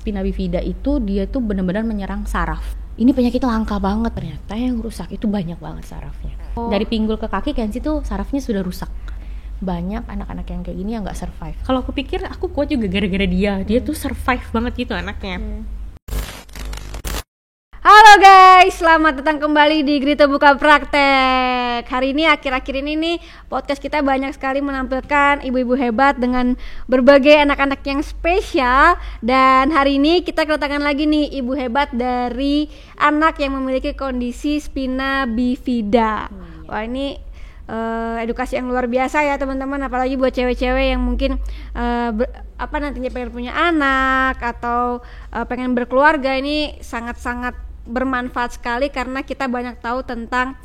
spina bifida itu dia tuh benar-benar menyerang saraf. Ini penyakit langka banget, ternyata yang rusak itu banyak banget sarafnya. Dari pinggul ke kaki Kenzi tuh sarafnya sudah rusak. Banyak anak-anak yang kayak gini yang nggak survive. Kalau aku pikir aku kuat juga gara-gara dia tuh survive banget gitu anaknya. Halo guys, selamat datang kembali di Grita Buka Praktek. Hari ini akhir-akhir ini nih podcast kita banyak sekali menampilkan ibu-ibu hebat dengan berbagai anak-anak yang spesial. Dan hari ini kita kedatangan lagi nih ibu hebat dari anak yang memiliki kondisi spina bifida. Wah, ini edukasi yang luar biasa ya teman-teman, apalagi buat cewek-cewek yang mungkin nantinya pengen punya anak atau pengen berkeluarga. Ini sangat-sangat bermanfaat sekali karena kita banyak tahu tentang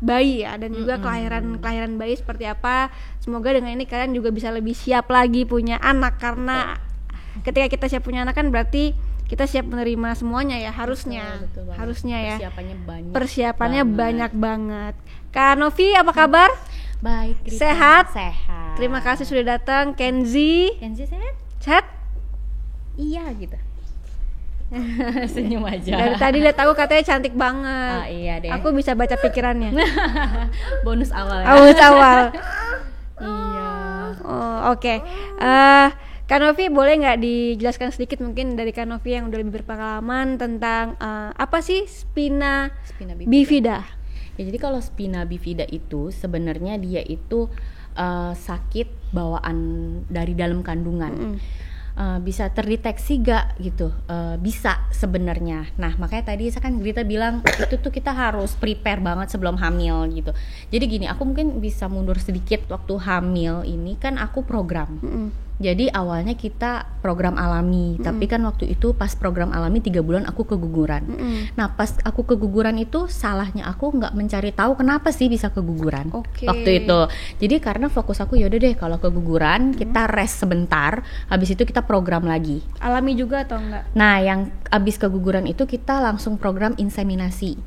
bayi ya, dan juga kelahiran bayi seperti apa. Semoga dengan ini kalian juga bisa lebih siap lagi punya anak, karena ketika kita siap punya anak kan berarti kita siap menerima semuanya ya, harusnya. Betul Harusnya ya. Persiapannya banyak banget. Kak Novi, apa kabar? Baik, Sehat? Sehat. Terima kasih sudah datang. Kenzi sehat? sehat? Iya gitu. Senyum aja. Dari tadi lihat aku katanya cantik banget. Iya deh. Aku bisa baca pikirannya. Bonus awal ya. Awal. Iya. Oh, oke. Kak Novi, boleh nggak dijelaskan sedikit mungkin dari Kak Novi yang udah lebih berpengalaman tentang apa sih spina bifida? Ya, jadi kalau spina bifida itu sebenarnya dia itu sakit bawaan dari dalam kandungan. Bisa terdeteksi gak gitu? Bisa sebenarnya. Nah, makanya tadi saya kan Grita bilang itu tuh kita harus prepare banget sebelum hamil gitu. Jadi gini, aku mungkin bisa mundur sedikit. Waktu hamil ini kan aku program. Jadi awalnya kita program alami, tapi kan waktu itu pas program alami 3 bulan aku keguguran. Nah, pas aku keguguran itu salahnya aku nggak mencari tahu kenapa sih bisa keguguran waktu itu. Jadi karena fokus aku yaudah deh kalau keguguran kita rest sebentar, habis itu kita program lagi. Alami juga atau enggak? Nah, yang abis keguguran itu kita langsung program inseminasi.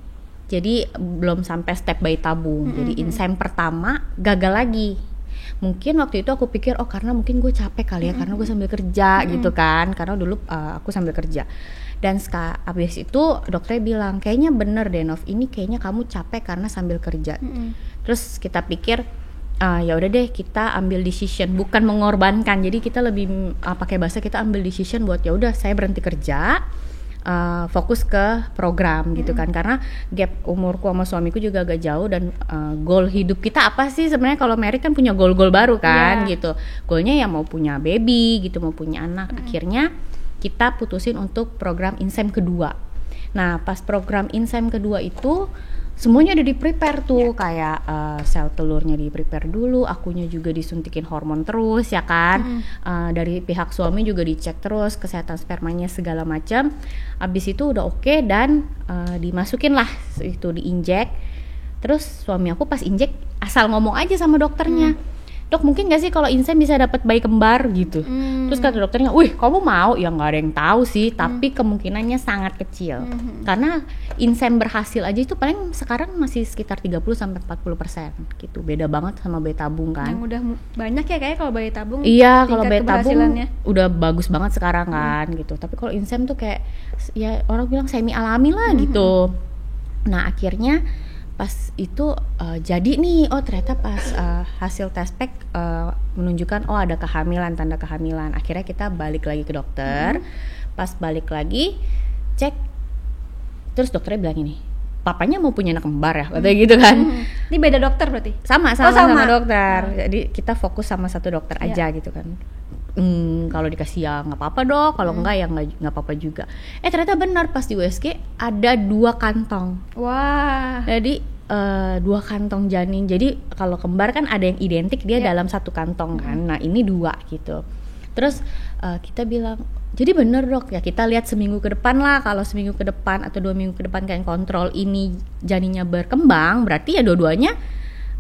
Jadi belum sampai step bayi tabung. Jadi insem pertama gagal lagi. Mungkin waktu itu aku pikir karena mungkin gue capek kali ya, karena gue sambil kerja gitu kan, karena dulu aku sambil kerja. Dan abis itu dokternya bilang kayaknya bener deh Nov, ini kayaknya kamu capek karena sambil kerja. Terus kita pikir ya udah deh kita ambil decision, bukan mengorbankan. Jadi kita lebih pakai bahasa kita ambil decision buat ya udah saya berhenti kerja, fokus ke program gitu kan, karena gap umurku sama suamiku juga agak jauh, dan goal hidup kita apa sih sebenarnya? Kalau married kan punya goal-goal baru kan gitu, goalnya ya mau punya baby gitu, mau punya anak. Akhirnya kita putusin untuk program insem kedua. Nah, pas program insem kedua itu semuanya udah di-prepare tuh, kayak sel telurnya di-prepare dulu, akunya juga disuntikin hormon terus ya kan. Dari pihak suami juga dicek terus kesehatan spermanya segala macam. Abis itu udah oke, dan dimasukin lah itu, diinjek. Terus suami aku pas injek asal ngomong aja sama dokternya, dok mungkin gak sih kalau insem bisa dapat bayi kembar gitu. Terus kata dokternya, wih kamu mau? Ya gak ada yang tahu sih, tapi kemungkinannya sangat kecil. Karena insem berhasil aja itu paling sekarang masih sekitar 30-40% gitu. Beda banget sama bayi tabung kan. Yang udah banyak ya kayak kalau bayi tabung. Iya, kalau bayi tabung udah bagus banget sekarang kan gitu. Tapi kalau insem tuh kayak ya orang bilang semi alami lah gitu. Nah, akhirnya pas itu jadi nih, ternyata pas hasil tes pack menunjukkan ada kehamilan, tanda kehamilan. Akhirnya kita balik lagi ke dokter. Pas balik lagi cek, terus dokternya bilang ini, papanya mau punya anak kembar ya, katanya gitu kan. Ini beda dokter berarti? Sama dokter. Jadi kita fokus sama satu dokter aja gitu kan. Kalau dikasih ya nggak apa-apa dok, kalau enggak ya nggak apa-apa juga. Ternyata benar, pas di USG ada 2 kantong. Wah. Jadi 2 kantong janin. Jadi kalau kembar kan ada yang identik dia dalam 1 kantong kan. Nah ini 2 gitu. Terus kita bilang, jadi bener dok ya, kita lihat seminggu ke depan lah. Kalau seminggu ke depan atau 2 minggu ke depan kalian kontrol ini janinnya berkembang, berarti ya dua-duanya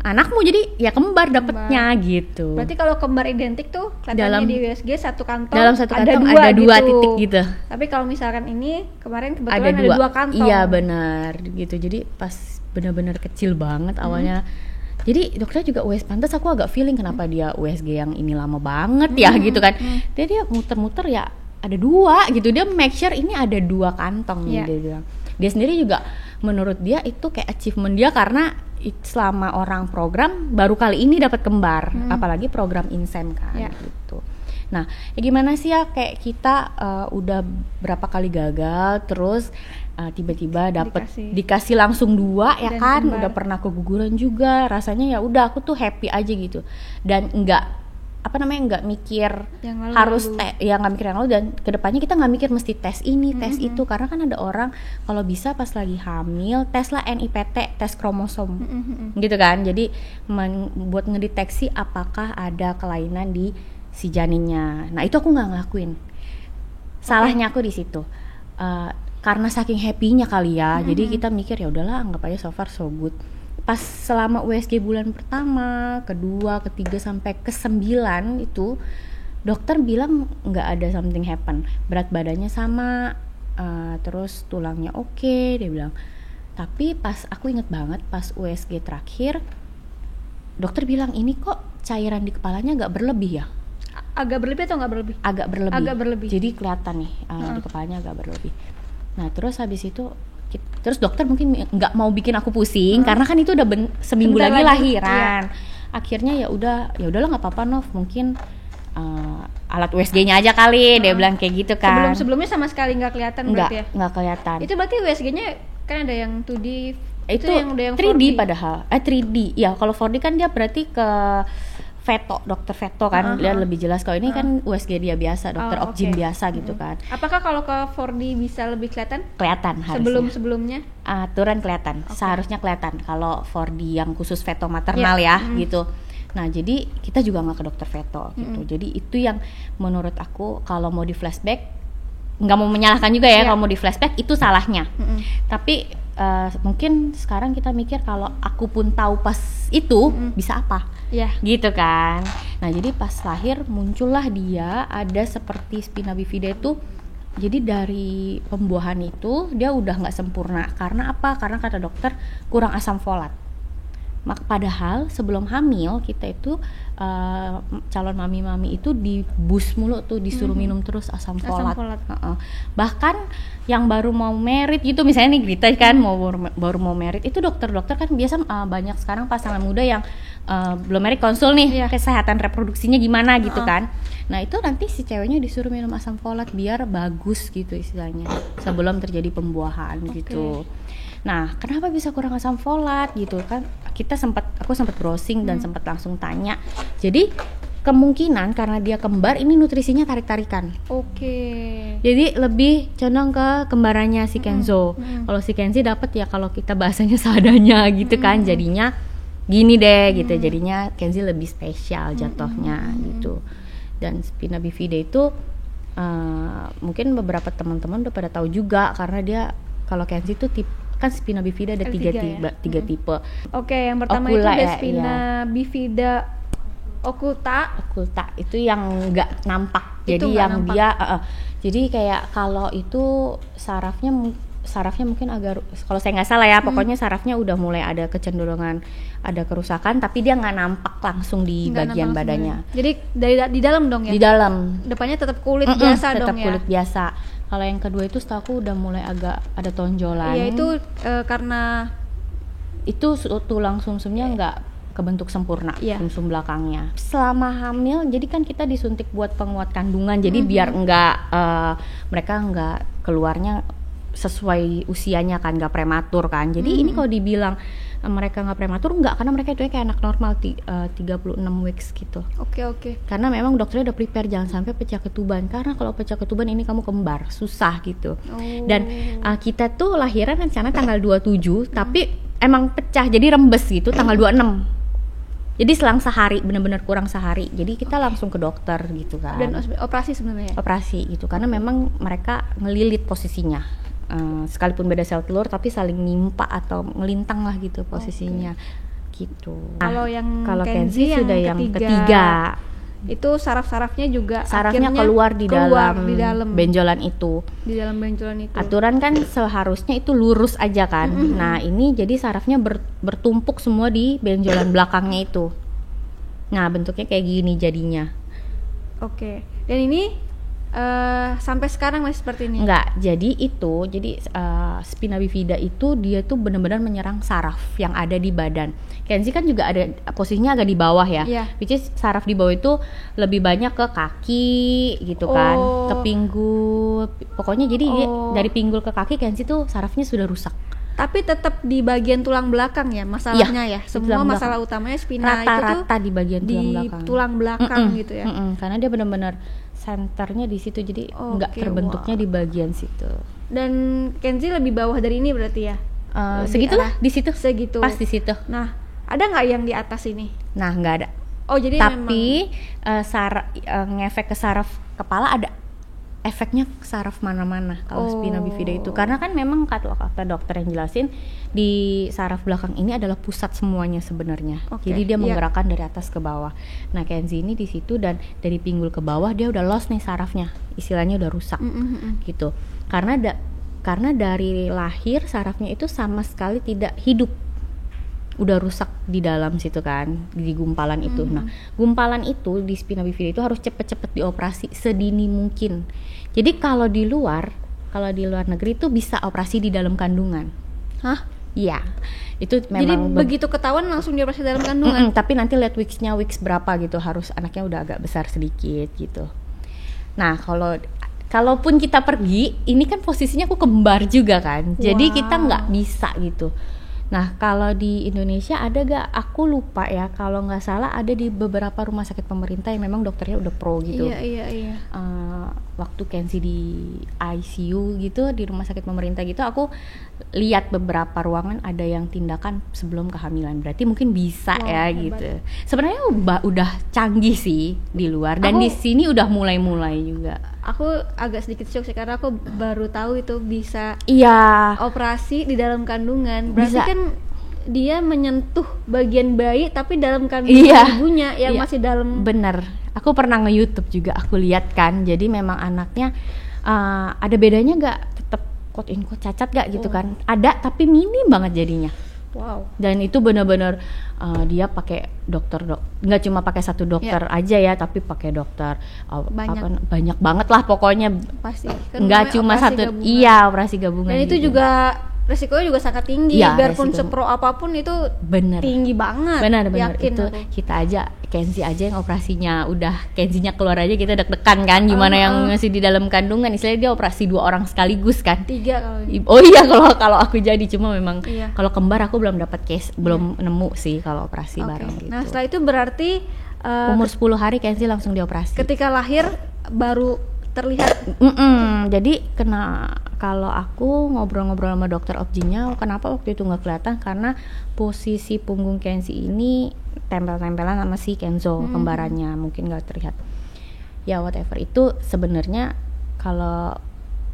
anakmu, jadi ya kembar dapetnya gitu. Berarti kalau kembar identik tuh katanya di USG 1 kantong, dalam 1 kantong ada 2 gitu. Titik gitu. Tapi kalau misalkan ini kemarin kebetulan ada 2 kantong. Iya benar gitu. Jadi pas benar-benar kecil banget awalnya. Jadi dokternya juga USG, pantas aku agak feeling kenapa dia USG yang ini lama banget ya gitu kan. Jadi dia muter-muter ya ada 2 gitu, dia make sure ini ada 2 kantong dia bilang. Dia sendiri juga menurut dia itu kayak achievement dia karena selama orang program baru kali ini dapat kembar, apalagi program INSEM kan gitu. Nah, ya gimana sih ya kayak kita udah berapa kali gagal terus tiba-tiba dikasih langsung 2 ya kan, udah pernah keguguran juga, rasanya ya udah aku tuh happy aja gitu. Dan nggak mikir yang harus nggak mikir yang lalu, dan kedepannya kita nggak mikir mesti tes ini tes itu, karena kan ada orang kalau bisa pas lagi hamil tes lah NIPT, tes kromosom gitu kan, jadi buat ngedeteksi apakah ada kelainan di si janinnya. Nah itu aku nggak ngelakuin, salahnya aku di situ. Karena saking happy-nya kali ya, jadi kita mikir ya udahlah anggap aja so far so good. Pas selama USG bulan pertama, kedua, ketiga sampai ke-9 itu dokter bilang nggak ada something happen, berat badannya sama, terus tulangnya oke, dia bilang. Tapi pas aku inget banget pas USG terakhir, dokter bilang ini kok cairan di kepalanya nggak berlebih ya? Agak berlebih atau nggak berlebih? Agak berlebih. Jadi kelihatan nih di kepalanya agak berlebih. Nah terus habis itu terus dokter mungkin nggak mau bikin aku pusing karena kan itu udah seminggu lagi lahiran. Akhirnya ya udahlah nggak apa-apa Nov, mungkin alat USG-nya aja kali, dia bilang kayak gitu kan. Sebelumnya sama sekali nggak kelihatan berarti ya? Nggak kelihatan. Itu berarti USG-nya kan ada yang 2D, itu yang udah yang 3D 4D. Padahal 3D ya, kalau 4D kan dia berarti ke dokter veto kan, dia lebih jelas. Kalau ini kan USG dia biasa, dokter Opjim biasa gitu kan. Apakah kalau ke 4D bisa lebih kelihatan? Kelihatan harusnya. Sebelumnya? Aturan kelihatan, seharusnya kelihatan kalau 4D yang khusus veto maternal gitu. Nah jadi kita juga nggak ke dokter veto gitu. Jadi itu yang menurut aku kalau mau di flashback, nggak mau menyalahkan juga ya kalau mau di flashback itu salahnya. Tapi mungkin sekarang kita mikir kalau aku pun tahu pas itu bisa apa. Gitu kan. Nah jadi pas lahir muncullah dia ada seperti spina bifida itu. Jadi dari pembuahan itu dia udah nggak sempurna. Karena apa? Karena kata dokter kurang asam folat. Padahal sebelum hamil kita itu calon mami-mami itu dibus mulu tuh, disuruh minum terus asam folat. Bahkan yang baru mau merit gitu, misalnya nih Grita kan baru mau merit, itu dokter-dokter kan biasa banyak sekarang pasangan muda yang belum merit konsul nih kesehatan reproduksinya gimana gitu kan. Nah itu nanti si ceweknya disuruh minum asam folat biar bagus gitu istilahnya sebelum terjadi pembuahan gitu. Nah, kenapa bisa kurang asam folat gitu kan? Aku sempat browsing dan sempat langsung tanya. Jadi kemungkinan karena dia kembar ini nutrisinya tarik-tarikan. Jadi lebih condong ke kembarannya si Kenzo. Kalau si Kenzi dapat ya kalau kita bahasanya seadanya gitu kan. Jadinya gini deh gitu. Jadinya Kenzi lebih spesial jatuhnya gitu. Dan spina bifida itu mungkin beberapa teman-teman udah pada tahu juga karena dia kalau Kenzi itu kan spina bifida ada tiga tipe. Yang pertama Ocula, itu ada spina bifida occulta itu yang nggak nampak. Jadi yang nampak. Dia jadi kayak kalau itu sarafnya mungkin agak, kalau saya nggak salah ya, pokoknya sarafnya udah mulai ada kecenderungan ada kerusakan, tapi dia nggak nampak langsung di bagian badannya. Jadi di dalam dong ya? Di dalam. Depannya tetap kulit biasa dong ya? Tetap kulit biasa. Kalau yang kedua itu setahu aku udah mulai agak ada tonjolan. Iya itu karena itu tulang sumsumnya nggak kebentuk sempurna, sumsum belakangnya. Selama hamil, jadi kan kita disuntik buat penguat kandungan, jadi biar mereka nggak keluarnya sesuai usianya kan, nggak prematur kan. Jadi ini kalau dibilang mereka nggak prematur, nggak, karena mereka itu kayak anak normal 36 weeks gitu. Oke. Karena memang dokternya udah prepare jangan sampai pecah ketuban, karena kalau pecah ketuban ini kamu kembar susah gitu. Dan kita tuh lahiran rencana tanggal 27 tapi emang pecah jadi rembes gitu tanggal 26. Jadi selang sehari, benar-benar kurang sehari. Jadi kita langsung ke dokter gitu kan. Dan operasi sebenarnya? Operasi gitu, karena memang mereka ngelilit posisinya. Sekalipun beda sel telur tapi saling nimpa atau ngelintang lah gitu posisinya gitu. Kalau Kenzi sudah yang ketiga itu saraf-sarafnya juga sarafnya akhirnya keluar di dalam benjolan itu. Di dalam benjolan itu. Aturan kan seharusnya itu lurus aja kan. Nah, ini jadi sarafnya bertumpuk semua di benjolan belakangnya itu. Nah, bentuknya kayak gini jadinya. Oke. Dan ini sampai sekarang masih seperti ini? Enggak, jadi spina bifida itu dia tuh benar-benar menyerang saraf yang ada di badan. Kenzi kan juga ada posisinya agak di bawah ya, which is saraf di bawah itu lebih banyak ke kaki gitu kan, ke pinggul. Pokoknya jadi dia dari pinggul ke kaki Kenzi tuh sarafnya sudah rusak. Tapi tetap di bagian tulang belakang ya masalahnya ya. Semua masalah utamanya spina rata-rata itu di bagian tulang belakang gitu ya. Karena dia benar-benar senternya di situ, jadi nggak terbentuknya di bagian situ. Dan Kenzi lebih bawah dari ini berarti ya? Segitulah di situ. Segitu. Pas di situ. Nah, ada nggak yang di atas ini? Nah, nggak ada. Oh, jadi tapi ngefek ke saraf kepala ada. Efeknya ke saraf mana-mana kalau spina bifida itu, karena kan memang kata dokter yang jelasin di saraf belakang ini adalah pusat semuanya sebenarnya. Jadi dia menggerakkan dari atas ke bawah. Nah, Kenzi ini di situ dan dari pinggul ke bawah dia udah lost nih sarafnya, istilahnya udah rusak gitu. Karena dari lahir sarafnya itu sama sekali tidak hidup, udah rusak di dalam situ kan, di gumpalan itu. Nah, gumpalan itu di spina bifida itu harus cepet-cepet dioperasi sedini mungkin. Jadi kalau di luar negeri itu bisa operasi di dalam kandungan. Hah? Iya. Itu memang. Jadi begitu ketahuan langsung dioperasi dalam kandungan. Tapi nanti lihat weeks berapa gitu, harus anaknya udah agak besar sedikit gitu. Nah, kalaupun kita pergi, ini kan posisinya aku kembar juga kan. Jadi kita nggak bisa gitu. Nah, kalau di Indonesia ada gak? Aku lupa ya, kalau nggak salah ada di beberapa rumah sakit pemerintah yang memang dokternya udah pro gitu. Iya. Waktu Kenzi di ICU gitu, di rumah sakit pemerintah gitu, aku lihat beberapa ruangan ada yang tindakan sebelum kehamilan. Berarti mungkin bisa ya hebat. Gitu. Sebenarnya udah canggih sih di luar, dan di sini udah mulai juga. Aku agak sedikit shock sih karena aku baru tahu itu bisa operasi di dalam kandungan. Berarti bisa. Kan dia menyentuh bagian bayi tapi dalam kandungan ibunya yang masih dalam. Bener, aku pernah nge-YouTube juga, aku lihat kan. Jadi memang anaknya ada bedanya gak? Tetap quote in quote cacat gak gitu kan? Ada, tapi minim banget jadinya. Wow. Dan itu benar-benar dia pakai nggak cuma pakai satu dokter aja ya, tapi pakai dokter banyak banget lah pokoknya. Pasti. Nggak cuma satu. Gabungan. Iya, operasi gabungan. Dan itu gitu. Juga resikonya juga sangat tinggi. Biarpun sepro apapun itu tinggi banget. Benar. Itu aku. Kita aja, Kenzi aja yang operasinya udah Kenzinya keluar aja kita deg-degan kan, gimana yang masih di dalam kandungan. Istilahnya dia operasi 2 orang sekaligus kan. 3 kalau. Oh iya, kalau aku jadi, cuma memang kalau kembar aku belum dapat case, belum nemu sih kalau operasi bareng gitu. Nah, setelah itu berarti umur 10 hari Kenzi langsung dioperasi. Ketika lahir baru terlihat. Jadi kalau aku ngobrol-ngobrol sama dokter obgynnya, kenapa waktu itu nggak kelihatan, karena posisi punggung Kenzi ini tempel-tempelan sama si Kenzo kembarannya, mungkin nggak terlihat. Ya whatever, itu sebenarnya kalau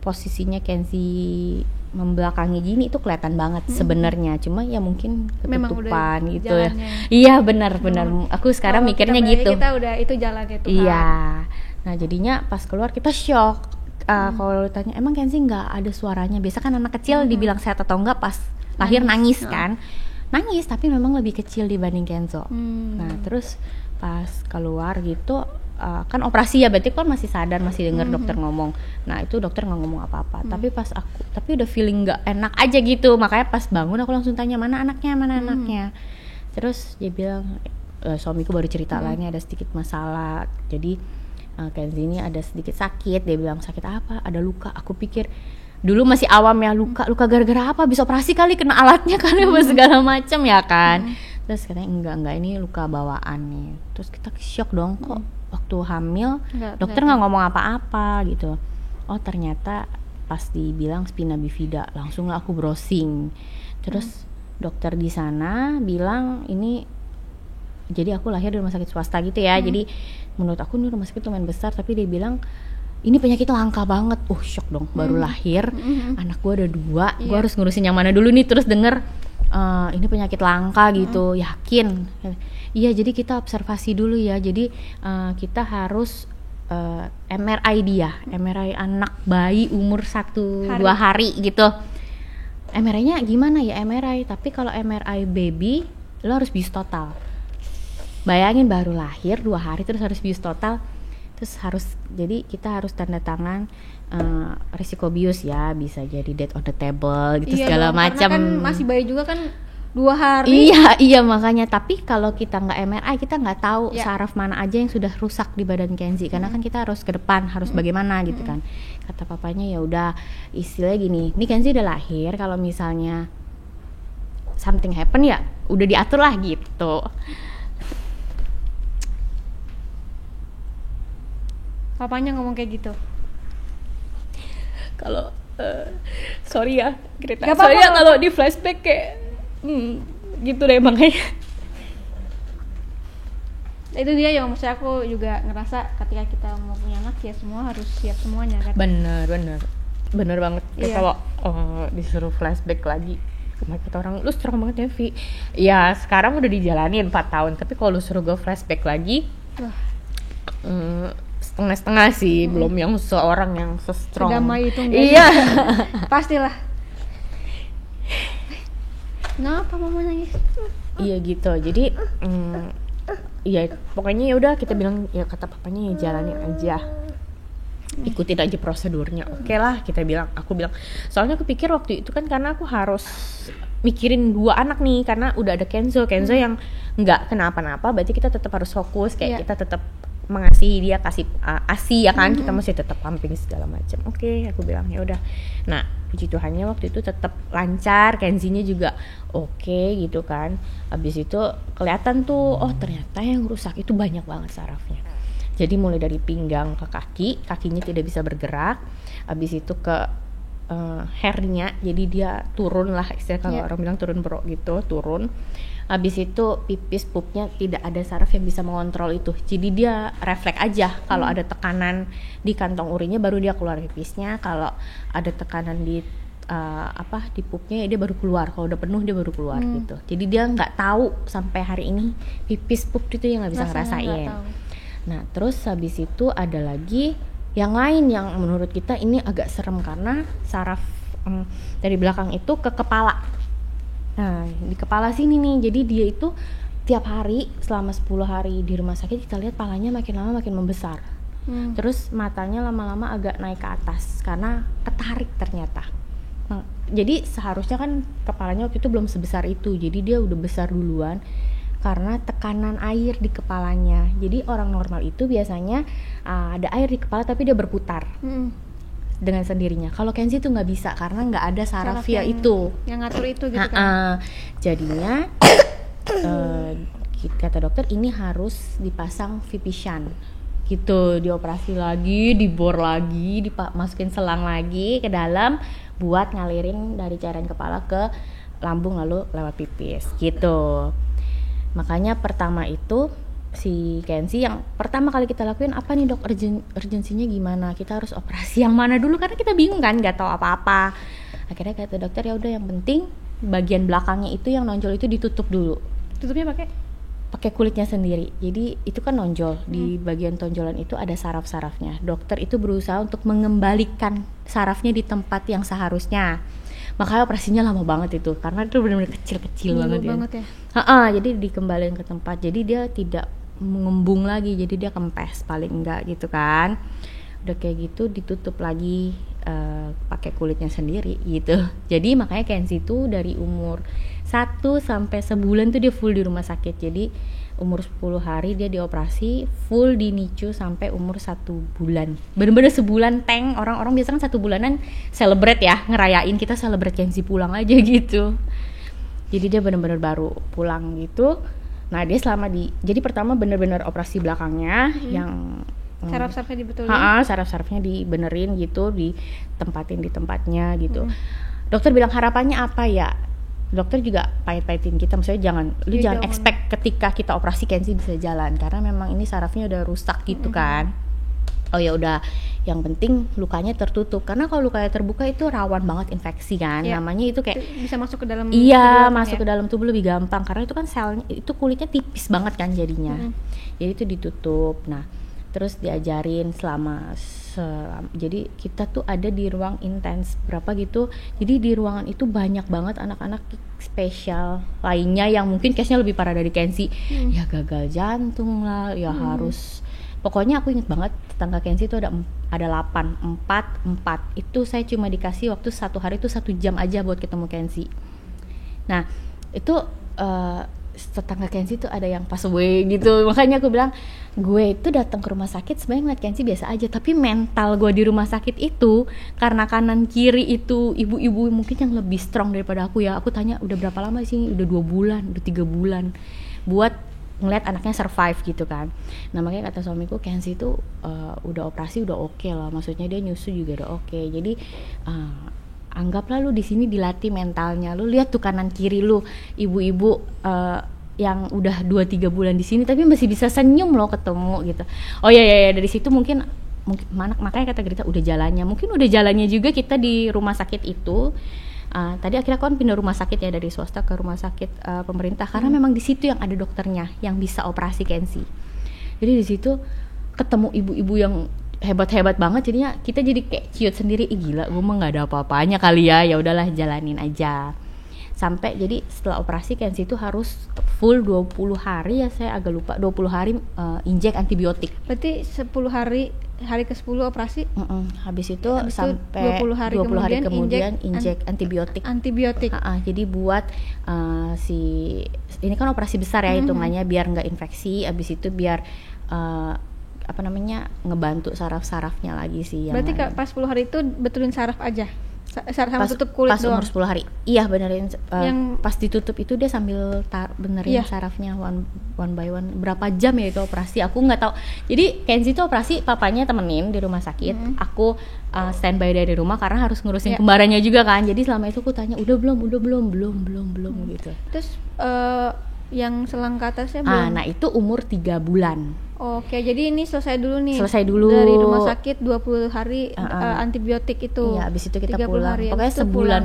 posisinya Kenzi membelakangi gini itu kelihatan banget sebenarnya, cuma ya mungkin ketutupan gitu ya. Iya benar. Aku sekarang mikirnya gitu. Kita udah itu jalannya tuh. Iya. Nah jadinya pas keluar kita shock. Kalau ditanya emang Kenzi nggak ada suaranya, biasa kan anak kecil dibilang sehat atau enggak pas lahir nangis kan, nangis tapi memang lebih kecil dibanding Kenzo. Nah terus pas keluar gitu kan operasi ya, berarti kan masih sadar, masih dengar dokter ngomong. Nah itu dokter nggak ngomong apa-apa, tapi udah feeling nggak enak aja gitu, makanya pas bangun aku langsung tanya mana anaknya. Terus dia bilang suamiku baru cerita lah, ini ada sedikit masalah, jadi Kenzi ini ada sedikit sakit. Dia bilang sakit apa? Ada luka. Aku pikir dulu masih awam ya, luka gara-gara apa? Bisa operasi kali, kena alatnya kali, apa segala macam ya kan. Terus katanya enggak ini luka bawaan nih. Terus kita shock dong, kok waktu hamil dokter nggak ngomong apa-apa gitu. Oh ternyata pas dibilang spina bifida, langsung aku browsing. Terus dokter di sana bilang ini, jadi aku lahir di rumah sakit swasta gitu ya. Jadi menurut aku ini rumah sakit lumayan besar, tapi dia bilang ini penyakit langka banget. Shock dong, baru lahir, anak gue ada 2, gue harus ngurusin yang mana dulu nih. Terus denger ini penyakit langka gitu, yakin? Iya, jadi kita observasi dulu ya. Jadi kita harus MRI dia, MRI anak bayi umur 1-2 hari gitu. MRI-nya gimana ya MRI? Tapi kalau MRI baby, lo harus bius total. Bayangin baru lahir 2 hari terus harus bius total. Jadi kita harus tanda tangan risiko bius ya, bisa jadi death on the table gitu, segala macam. Kan masih bayi juga kan 2 hari. Iya makanya. Tapi kalau kita nggak MRI kita nggak tahu saraf mana aja yang sudah rusak di badan Kenzi, karena kan kita harus ke depan, harus bagaimana gitu kan. Kata papanya ya udah, istilahnya gini, ini Kenzi udah lahir, kalau misalnya something happen ya udah diatur lah gitu. Papanya ngomong kayak gitu. Kalau sorry ya Greta, soalnya kalau di flashback kayak gitu deh makanya. Itu dia yang maksud aku juga ngerasa ketika kita mau punya anak ya semua harus siap semuanya kan. Bener banget. Kalau disuruh flashback lagi, kata orang lu strong banget ya Vi. Ya sekarang udah dijalanin 4 tahun, tapi kalau lu suruh gue flashback lagi setengah-setengah sih, belum yang seorang yang se-strong. Sedamai itu enggak? Iya. Pastilah. Kenapa mama nangis? Iya gitu. Jadi ya pokoknya ya udah kita bilang ya, kata papanya ya jalanin aja. Ikutin aja prosedurnya. Oke lah, aku bilang. Soalnya aku pikir waktu itu kan karena aku harus mikirin 2 anak nih, karena udah ada Kenzo yang nggak kenapa-napa, berarti kita tetap harus fokus, kayak kita tetap mengasihi dia, kasih ASI ya kan, kita masih tetap pumping segala macam. Oke, aku bilang ya udah. Nah, puji Tuhannya waktu itu tetap lancar, Kenzinya juga oke gitu kan. Habis itu kelihatan tuh, oh ternyata yang rusak itu banyak banget sarafnya. Jadi mulai dari pinggang ke kakinya tidak bisa bergerak. Habis itu ke hairnya, jadi dia turun lah, istilah kalau orang bilang turun bro gitu, turun. Habis itu pipis, pupnya tidak ada saraf yang bisa mengontrol itu. Jadi dia refleks aja, kalau ada tekanan di kantong urinnya baru dia keluar pipisnya, kalau ada tekanan di di pupnya ya dia baru keluar, kalau udah penuh dia baru keluar gitu. Jadi dia nggak tahu sampai hari ini pipis pup itu yang nggak bisa ngerasain. Nah terus habis itu ada lagi yang lain yang menurut kita ini agak serem, karena saraf dari belakang itu ke kepala. Nah di kepala sini nih, jadi dia itu tiap hari selama 10 hari di rumah sakit kita lihat palanya makin lama makin membesar. Terus matanya lama-lama agak naik ke atas karena ketarik ternyata. Nah, jadi seharusnya kan kepalanya waktu itu belum sebesar itu, jadi dia udah besar duluan karena tekanan air di kepalanya. Jadi orang normal itu biasanya ada air di kepala tapi dia berputar dengan sendirinya. Kalau Kenzi tuh nggak bisa karena nggak ada saraf yang ngatur itu gitu kan. Jadinya kata dokter ini harus dipasang Vipishan gitu, dioperasi lagi, dibor lagi, dimasukin selang lagi ke dalam buat ngalirin dari cairan kepala ke lambung lalu lewat pipis gitu. Makanya pertama itu si Kenzi yang pertama kali kita lakuin apa nih dok, urgensinya gimana, kita harus operasi yang mana dulu, karena kita bingung kan, nggak tahu apa-apa. Akhirnya kata dokter ya udah yang penting bagian belakangnya itu yang nonjol itu ditutup dulu. Tutupnya pakai kulitnya sendiri. Jadi itu kan nonjol di bagian tonjolan itu ada saraf-sarafnya. Dokter itu berusaha untuk mengembalikan sarafnya di tempat yang seharusnya. Makanya operasinya lama banget itu karena itu benar-benar kecil-kecil banget ya. Jadi dikembalikan ke tempat. Jadi dia tidak mengembung lagi, jadi dia kempes paling enggak gitu kan. Udah kayak gitu ditutup lagi pakai kulitnya sendiri gitu. Jadi makanya Kenzi tuh dari umur 1 sampai sebulan tuh dia full di rumah sakit. Jadi umur 10 hari dia dioperasi, full di NICU sampai umur 1 bulan. Bener-bener sebulan tank. Orang-orang biasa kan 1 bulanan celebrate ya, ngerayain, kita celebrate Kenzi pulang aja gitu. Jadi dia bener-bener baru pulang gitu. Nah dia jadi pertama bener-bener operasi belakangnya yang saraf-sarafnya dibetulin. Saraf-sarafnya dibenerin gitu, ditempatin di tempatnya gitu. Dokter bilang harapannya apa ya? Dokter juga pahit-pahitin kita, maksudnya jangan expect ketika kita operasi Kenzi bisa jalan, karena memang ini sarafnya udah rusak gitu kan. oh ya udah, yang penting lukanya tertutup, karena kalau lukanya terbuka itu rawan banget infeksi kan. Namanya itu kayak bisa masuk ke dalam iya tubuh, masuk ke dalam tubuh lebih gampang karena itu kan selnya itu kulitnya tipis banget kan jadinya. Jadi itu ditutup. Nah terus diajarin jadi kita tuh ada di ruang intens berapa gitu, jadi di ruangan itu banyak banget anak-anak spesial lainnya yang mungkin case-nya lebih parah dari Kenzi. Ya gagal jantung lah, ya harus, pokoknya aku inget banget tetangga Kenzi itu ada 8, 4 itu saya cuma dikasih waktu 1 hari itu 1 jam aja buat ketemu Kenzi. Nah itu tetangga Kenzi tuh ada yang pas away gitu, makanya aku bilang gue itu datang ke rumah sakit sebenarnya ngeliat Kenzi biasa aja, tapi mental gue di rumah sakit itu karena kanan kiri itu ibu-ibu mungkin yang lebih strong daripada aku ya. Aku tanya udah berapa lama sih, udah 2 bulan, udah 3 bulan buat ngeliat anaknya survive gitu kan. Nah makanya kata suamiku Kenzi itu udah operasi udah oke lah, maksudnya dia nyusu juga udah oke. Jadi anggaplah lu di sini dilatih mentalnya, lu lihat tuh kanan kiri lu ibu-ibu yang udah 2-3 bulan di sini tapi masih bisa senyum loh ketemu gitu. Oh ya dari situ mungkin makanya kata Grita udah jalannya juga kita di rumah sakit itu. Tadi akhirnya aku kan pindah rumah sakit ya, dari swasta ke rumah sakit pemerintah karena memang di situ yang ada dokternya yang bisa operasi Kenzi. Jadi di situ ketemu ibu-ibu yang hebat-hebat banget, jadinya kita jadi kayak ciut sendiri, gila gue mah nggak ada apa-apanya kali ya udahlah jalanin aja. Sampai jadi setelah operasi Kenzi itu harus full 20 hari ya, saya agak lupa 20 hari injek antibiotik. Berarti 10 hari ke-10 operasi? Habis itu sampai 20 hari kemudian injek antibiotik. Jadi buat ini kan operasi besar ya hitungannya, biar nggak infeksi, habis itu biar ngebantu saraf-sarafnya lagi sih. Berarti pas 10 hari itu betulin saraf aja? Sama tutup kulit pas doang? Pas umur 10 hari, iya benerin. Yang pas ditutup itu dia sambil benerin sarafnya one by one. Berapa jam ya itu operasi, aku nggak tahu. Jadi Kenzi itu operasi papanya temenin di rumah sakit, aku standby dari rumah karena harus ngurusin kembarannya juga kan. Jadi selama itu aku tanya udah belum gitu. Terus yang selang ke atasnya belum? Nah itu umur 3 bulan. Oke, jadi ini selesai dulu dari rumah sakit 20 hari antibiotik itu. Iya, habis itu kita pulang. Pokoknya sebulan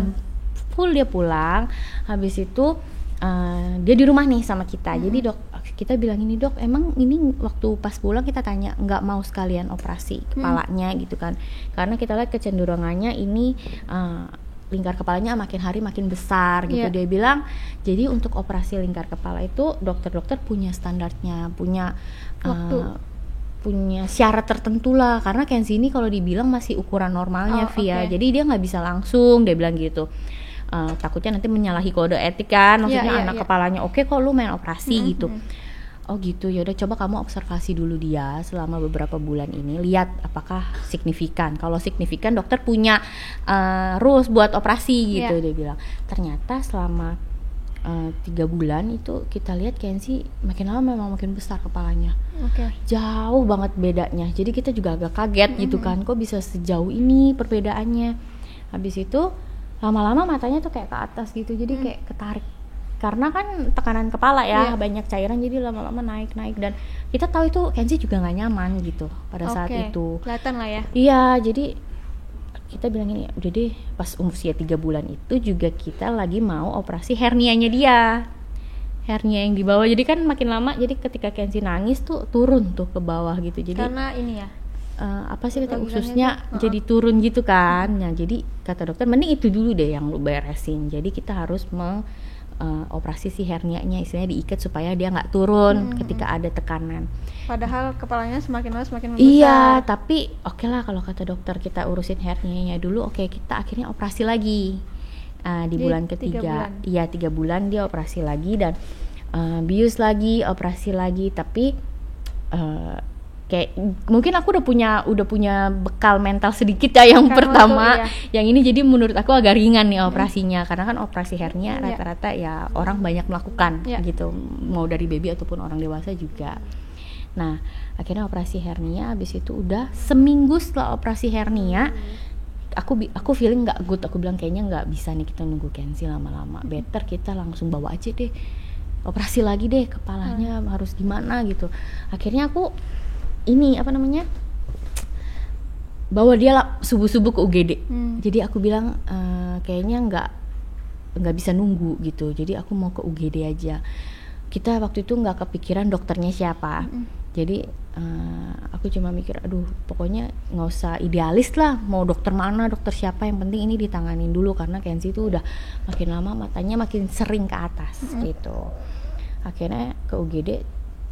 full dia pulang. Habis itu dia di rumah nih sama kita. Jadi kita bilang ini dok, emang ini waktu pas pulang kita tanya nggak mau sekalian operasi kepalanya gitu kan? Karena kita lihat kecenderungannya ini lingkar kepalanya makin hari makin besar gitu. Dia bilang jadi untuk operasi lingkar kepala itu dokter-dokter punya standarnya, punya punya syarat tertentu lah, karena Kenzi ini kalau dibilang masih ukuran normalnya Via, jadi dia nggak bisa langsung, dia bilang gitu. Takutnya nanti menyalahi kode etik kan, maksudnya anak kepalanya oke kok lu main operasi gitu. Oh gitu, yaudah coba kamu observasi dulu dia selama beberapa bulan ini, lihat apakah signifikan. Kalau signifikan dokter punya rules buat operasi gitu. Dia bilang ternyata selama 3 bulan itu kita lihat Kenzi makin lama memang makin besar kepalanya. Jauh banget bedanya, jadi kita juga agak kaget gitu kan, kok bisa sejauh ini perbedaannya. Habis itu lama-lama matanya tuh kayak ke atas gitu, jadi kayak ketarik karena kan tekanan kepala ya, banyak cairan, jadi lama-lama naik dan kita tahu itu Kenzi juga nggak nyaman gitu pada saat itu. Kelihatan lah ya. Iya, jadi kita bilang ini udah deh, pas usia 3 bulan itu juga kita lagi mau operasi hernianya dia, hernia yang di bawah. Jadi kan makin lama, jadi ketika Kenzi nangis tuh turun tuh ke bawah gitu. Jadi karena ini ya ususnya jadi turun gitu kan. Nah jadi kata dokter mending itu dulu deh yang lu beresin. Jadi kita harus operasi si hernianya, istilahnya diikat supaya dia nggak turun ketika ada tekanan. Padahal kepalanya semakin lama semakin besar. Iya, tapi oke lah kalau kata dokter kita urusin hernianya dulu. Oke, kita akhirnya operasi lagi di bulan ketiga. Iya, 3 bulan dia operasi lagi dan bius lagi, operasi lagi. Tapi kayak mungkin aku udah punya bekal mental sedikit ya yang karena pertama yang ini, jadi menurut aku agak ringan nih operasinya karena kan operasi hernia rata-rata ya orang banyak melakukan gitu, mau dari baby ataupun orang dewasa juga. Nah akhirnya operasi hernia, habis itu udah seminggu setelah operasi hernia aku feeling nggak good, aku bilang kayaknya nggak bisa nih kita nunggu Kenzi lama-lama, better kita langsung bawa aja deh, operasi lagi deh kepalanya harus gimana gitu. Akhirnya aku ini bawa dia subuh-subuh ke UGD. Jadi aku bilang kayaknya nggak bisa nunggu gitu, jadi aku mau ke UGD aja. Kita waktu itu nggak kepikiran dokternya siapa. Jadi aku cuma mikir, aduh pokoknya nggak usah idealis lah, mau dokter mana, dokter siapa, yang penting ini ditanganin dulu, karena Kenzi itu udah makin lama matanya makin sering ke atas gitu. Akhirnya ke UGD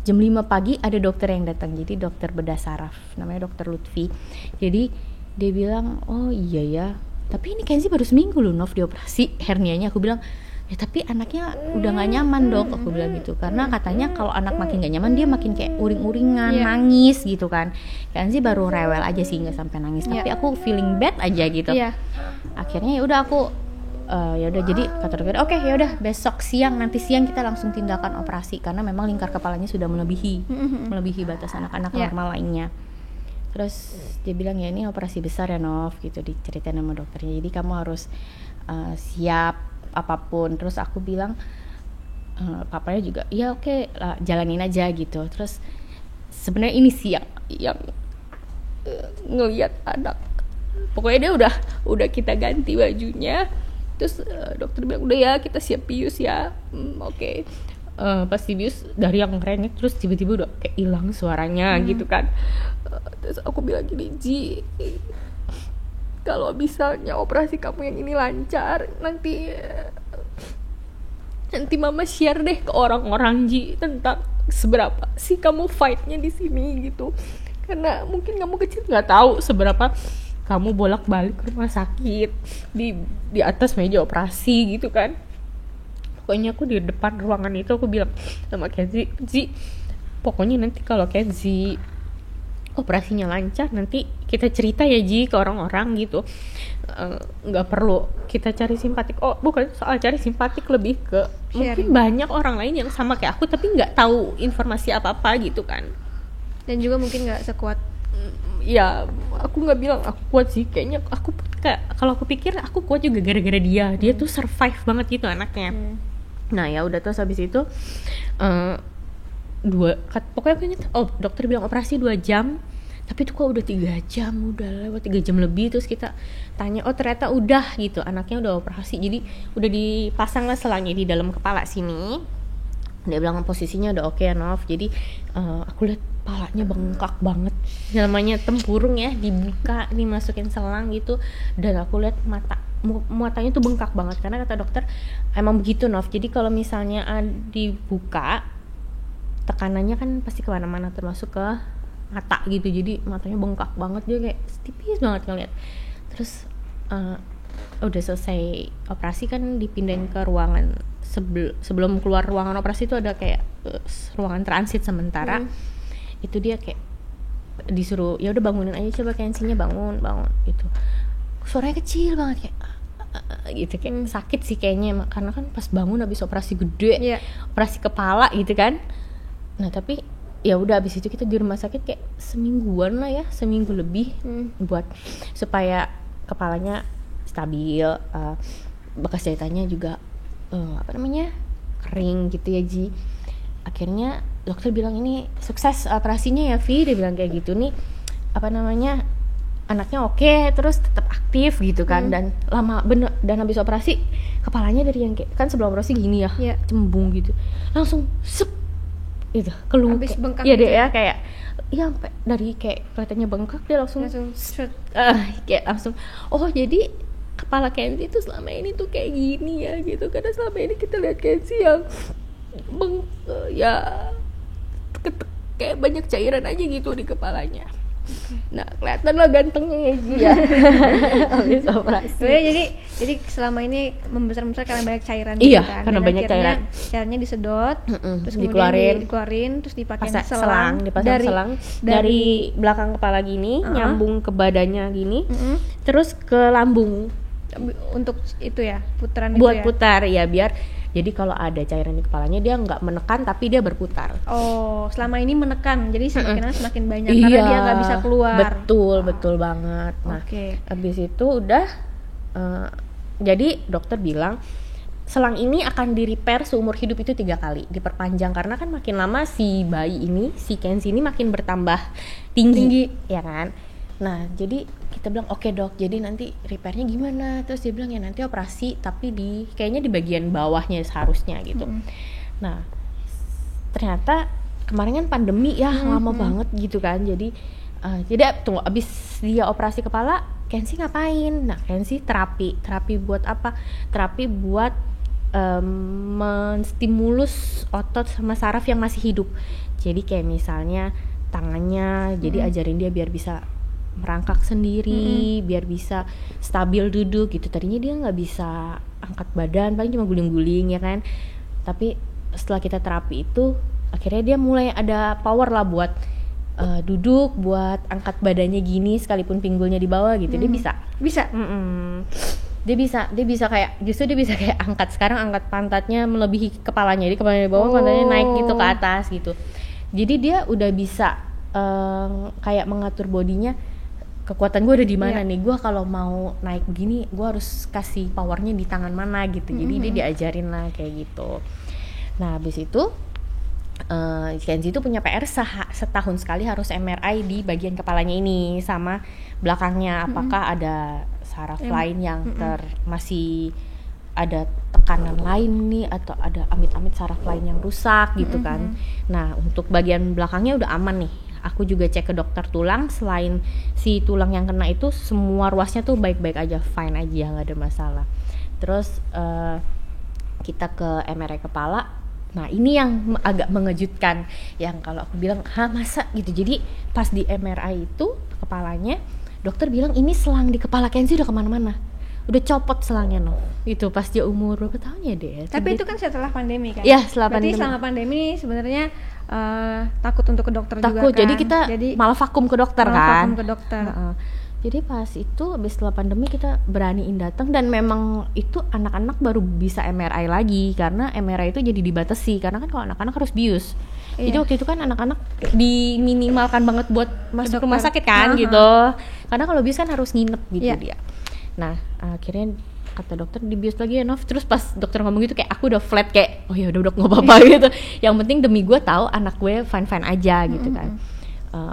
jam 5 pagi ada dokter yang datang, jadi dokter bedah saraf, namanya dokter Lutfi. Jadi dia bilang, oh iya ya, tapi ini Kenzi baru seminggu loh Nov dioperasi hernianya. Aku bilang, ya tapi anaknya udah gak nyaman dok, aku bilang gitu, karena katanya kalau anak makin gak nyaman dia makin kayak uring-uringan, nangis gitu kan. Kenzi baru rewel aja sih, nggak sampai nangis, tapi aku feeling bad aja gitu. Akhirnya ya udah aku ya udah, jadi kata dokter oke, ya udah besok siang, nanti siang kita langsung tindakan operasi, karena memang lingkar kepalanya sudah melebihi batas anak-anak normal lainnya. Terus dia bilang, ya ini operasi besar ya Nov gitu, diceritain sama dokternya, jadi kamu harus siap apapun. Terus aku bilang, papanya juga ya oke lah, jalanin aja gitu. Terus sebenarnya ini sih yang ngelihat anak, pokoknya dia udah kita ganti bajunya. Terus dokter bilang, udah ya kita siap bius ya. Oke. Pas bius dari yang renyek, terus tiba-tiba udah kayak hilang suaranya gitu kan. Terus aku bilang gini, Ji, kalau misalnya operasi kamu yang ini lancar, nanti mama share deh ke orang-orang Ji tentang seberapa sih kamu fightnya di sini gitu. Karena mungkin kamu kecil nggak tahu seberapa kamu bolak-balik ke rumah sakit di atas meja operasi gitu kan. Pokoknya aku di depan ruangan itu aku bilang sama Kenzi, Ji, pokoknya nanti kalau Kenzi operasinya lancar, nanti kita cerita ya Ji ke orang-orang gitu. Nggak perlu kita cari simpatik. Oh bukan soal cari simpatik, lebih ke sharing. Mungkin banyak orang lain yang sama kayak aku tapi nggak tahu informasi apa-apa gitu kan. Dan juga mungkin nggak sekuat, ya aku nggak bilang aku kuat sih, kayaknya aku kalau aku pikir aku kuat juga gara-gara dia tuh survive banget gitu anaknya. Nah ya udah, terus habis itu pokoknya aku ingat, dokter bilang operasi 2 jam, tapi tuh kok udah 3 jam, udah lewat 3 jam lebih. Terus kita tanya, oh ternyata udah gitu, anaknya udah operasi, jadi udah dipasang lah selangnya di dalam kepala sini. Dia bilang posisinya udah oke Nov. Jadi aku lihat palanya bengkak banget, namanya tempurung ya, dibuka dimasukin selang gitu, dan aku lihat matanya tuh bengkak banget, karena kata dokter emang begitu Nov. Jadi kalau misalnya dibuka, tekanannya kan pasti kemana-mana termasuk ke mata gitu, jadi matanya bengkak banget, dia kayak tipis banget ngeliat. Terus udah selesai operasi kan dipindahin ke ruangan sebelum keluar ruangan operasi itu ada kayak ruangan transit sementara. Itu dia kayak disuruh, ya udah bangunin aja, coba Kenzinya bangun gitu. Suaranya kecil banget kayak gitu, kayak sakit sih kayaknya, karena kan pas bangun habis operasi gede, operasi kepala gitu kan. Nah tapi ya udah, abis itu kita di rumah sakit kayak semingguan lah ya, seminggu lebih buat supaya kepalanya stabil, bekas jahitannya juga kering gitu ya Ji. Akhirnya dokter bilang ini sukses operasinya ya Vi, dia bilang kayak gitu nih, anaknya oke, terus tetap aktif gitu kan. Dan lama bener, dan habis operasi kepalanya dari yang kayak kan sebelum operasi gini ya, cembung gitu, langsung sep itu keluar habis bengkak ya gitu. Deh ya, kayak ya sampai dari kayak kelihatannya bengkak, dia langsung kayak langsung, oh jadi kepala Kenzi itu selama ini tuh kayak gini ya gitu, karena selama ini kita lihat Kenzi yang kayak banyak cairan aja gitu di kepalanya. Nah kelihatan lah gantengnya ya Ji ya habis operasi. Jadi selama ini membesar karena banyak cairan iya, gitu kan. Karena banyak cairannya disedot, terus dikeluarin, terus dipakai selang dari belakang kepala gini, nyambung ke badannya gini, terus ke lambung untuk itu ya, putaran buat itu ya? Putar ya, biar jadi kalau ada cairan di kepalanya dia nggak menekan tapi dia berputar. Oh, selama ini menekan, jadi semakin banyak karena dia nggak bisa keluar. Betul banget. Nah, habis itu udah jadi dokter bilang selang ini akan di repair seumur hidup itu 3 kali, diperpanjang, karena kan makin lama si bayi ini, si Kenzi ini makin bertambah tinggi ya kan. Nah jadi kita bilang oke dok, jadi nanti repairnya gimana? Terus dia bilang ya nanti operasi tapi kayaknya di bagian bawahnya seharusnya gitu. Nah ternyata kemarin kan pandemi ya, lama banget gitu kan. Jadi tunggu, abis dia operasi kepala, Kenzi ngapain? Nah Kenzi terapi buat apa? Terapi buat menstimulus otot sama saraf yang masih hidup. Jadi kayak misalnya tangannya, jadi ajarin dia biar bisa merangkak sendiri, biar bisa stabil duduk gitu. Tadinya dia nggak bisa angkat badan, paling cuma guling-guling ya kan. Tapi setelah kita terapi itu, akhirnya dia mulai ada power lah buat duduk, buat angkat badannya gini, sekalipun pinggulnya di bawah gitu. Dia bisa. Dia bisa kayak, justru dia bisa kayak sekarang angkat pantatnya melebihi kepalanya. Jadi kepalanya di bawah, pantatnya naik gitu ke atas gitu. Jadi dia udah bisa kayak mengatur bodinya. Kekuatan gue ada di mana nih, gue kalau mau naik begini gue harus kasih powernya di tangan mana gitu. Jadi dia diajarin lah kayak gitu. Nah habis itu Kenzi itu punya PR setahun sekali harus MRI di bagian kepalanya ini sama belakangnya, apakah ada saraf lain yang masih ada tekanan lain nih, atau ada amit-amit saraf lain yang rusak gitu kan. Nah untuk bagian belakangnya udah aman nih. Aku juga cek ke dokter tulang, selain si tulang yang kena itu semua ruasnya tuh baik-baik aja, fine aja, nggak ada masalah. Terus kita ke MRI kepala. Nah ini yang agak mengejutkan, yang kalau aku bilang masa gitu. Jadi pas di MRI itu kepalanya, dokter bilang ini selang di kepala Kenzi udah kemana-mana, udah copot selangnya itu pas dia umur berapa tahun ya deh. Tapi itu kan setelah pandemi kan? Iya setelah Berarti pandemi. selama pandemi sebenarnya takut untuk ke dokter juga Takut, kan? jadi kita malah vakum ke dokter kan? Vakum ke dokter. Jadi pas itu habis setelah pandemi kita beraniin datang, dan memang itu anak-anak baru bisa MRI lagi karena MRI itu jadi dibatasi karena kan kalau anak-anak harus bius. Jadi waktu itu kan anak-anak diminimalkan banget buat masuk rumah sakit kan gitu. Karena kalau bius kan harus nginep gitu dia. Nah akhirnya kata dokter dibius lagi ya Nov. Terus pas dokter ngomong gitu kayak aku udah flat, kayak oh ya udah dok nggak apa-apa gitu. Yang penting demi gue tahu anak gue fine aja gitu kan.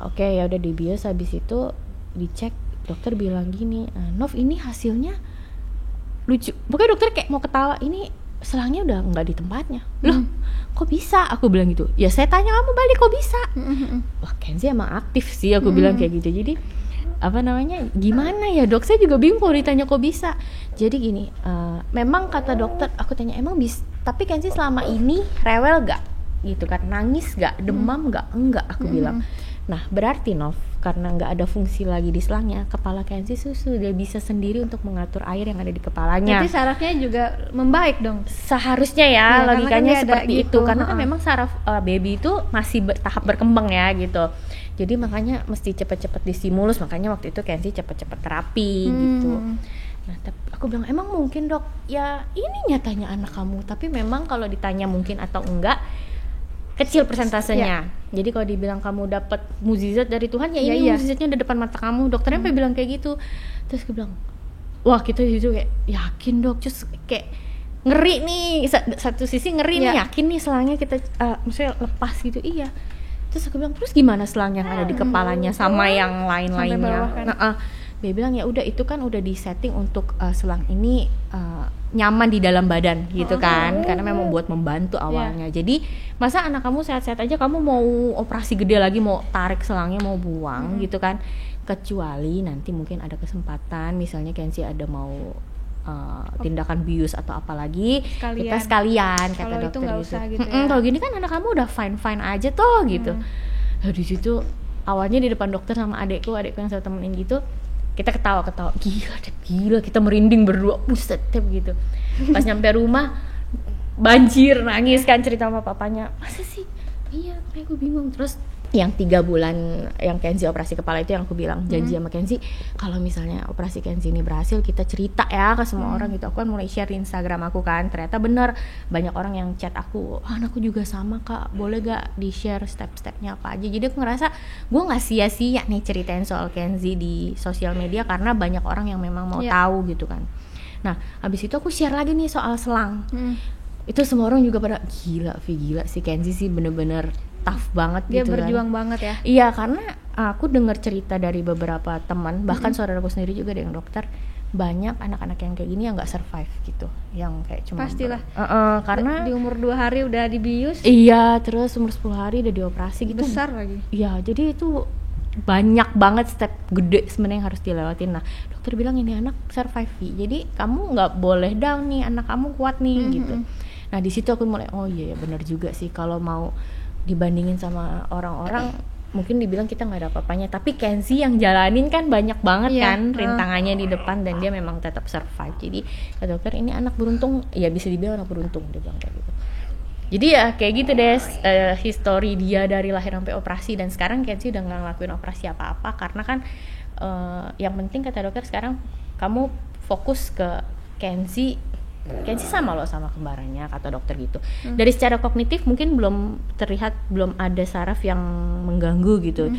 Oke, ya udah dibius. Habis itu dicek, dokter bilang gini, Nov ini hasilnya lucu. Pokoknya dokter kayak mau ketawa, ini selangnya udah nggak di tempatnya. Loh kok bisa? Aku bilang gitu. Ya saya tanya kamu balik kok bisa. Wah Kenzi emang aktif sih, aku bilang kayak gitu. Jadi gimana ya dok, saya juga bingung kalau ditanya kok bisa. Jadi gini, memang kata dokter, aku tanya emang bisa, tapi Kenzi selama ini rewel gak gitu kan, nangis gak, demam gak? Enggak, aku bilang. Nah berarti Nov, karena nggak ada fungsi lagi di selangnya, kepala Kenzi sudah bisa sendiri untuk mengatur air yang ada di kepalanya. Jadi sarafnya juga membaik dong? Seharusnya ya logikanya seperti gitu. Karena kan memang saraf baby itu masih tahap berkembang ya gitu. Jadi makanya mesti cepet-cepet distimulus, makanya waktu itu Kenzi cepet-cepet terapi gitu. Nah aku bilang emang mungkin dok, ya ini nyatanya anak kamu, tapi memang kalau ditanya mungkin atau enggak, kecil persentasenya. Jadi kalau dibilang kamu dapat mukjizat dari Tuhan, ya ini mukjizatnya di depan mata kamu. Dokternya sampai bilang kayak gitu. Terus gue bilang, wah kita itu kayak yakin dok, terus kayak ngeri nih, satu sisi ngeri nih, yakin nih selangnya kita maksudnya lepas gitu. Iya. Terus aku bilang, terus gimana selang yang ada di kepalanya sama yang lain-lainnya? Kan? Dia bilang ya udah, itu kan udah disetting untuk selang ini nyaman di dalam badan gitu kan, karena memang buat membantu awalnya. Jadi masa anak kamu sehat-sehat aja kamu mau operasi gede lagi, mau tarik selangnya, mau buang gitu kan? Kecuali nanti mungkin ada kesempatan, misalnya Kenzi ada mau tindakan bius atau apalagi kita sekalian kata kalau dokter itu gitu. Usah gitu ya. Kalau gini kan anak kamu udah fine aja toh gitu. Nah, di situ awalnya di depan dokter sama adekku yang saya temenin gitu, kita ketawa gila, kita merinding berdua, buset gitu. Pas nyampe rumah banjir, nangis kan, cerita sama papanya, masa sih? Iya, kayak gue bingung. Terus yang 3 bulan yang Kenzi operasi kepala itu yang aku bilang janji sama Kenzi, kalau misalnya operasi Kenzi ini berhasil kita cerita ya ke semua orang gitu. Aku kan mulai share di Instagram aku kan, ternyata bener banyak orang yang chat aku, anakku juga sama kak, boleh gak di share step-stepnya apa aja. Jadi aku ngerasa gue gak sia-sia nih ceritain soal Kenzi di sosial media, karena banyak orang yang memang mau tahu gitu kan. Nah abis itu aku share lagi nih soal selang. Itu semua orang juga pada gila sih Kenzi sih bener-bener tough banget dia gitu berjuang kan. banget ya. Iya, karena aku dengar cerita dari beberapa teman, bahkan saudaraku sendiri juga ada yang dokter, banyak anak-anak yang kayak gini yang nggak survive gitu, yang kayak cuma Pastilah. karena Di umur 2 hari udah dibius, iya, terus umur 10 hari udah dioperasi gitu. besar lagi. Iya, jadi itu banyak banget step gede sebenarnya yang harus dilewatin. Nah, dokter bilang ini anak survive, jadi kamu nggak boleh down nih, anak kamu kuat nih gitu. Nah, di situ aku mulai oh iya ya benar juga sih, kalau mau dibandingin sama orang-orang mungkin dibilang kita nggak ada apa-apanya, tapi Kenzie yang jalanin kan banyak banget kan rintangannya di depan, dan dia memang tetap survive. Jadi kata dokter ini anak beruntung, ya bisa dibilang anak beruntung, dia bilang kayak gitu. Jadi ya kayak gitu deh history dia dari lahir sampai operasi, dan sekarang Kenzie udah nggak ngelakuin operasi apa-apa karena kan yang penting kata dokter sekarang kamu fokus ke Kenzie sama loh sama kembarannya, kata dokter gitu. Dari secara kognitif mungkin belum terlihat, belum ada saraf yang mengganggu gitu.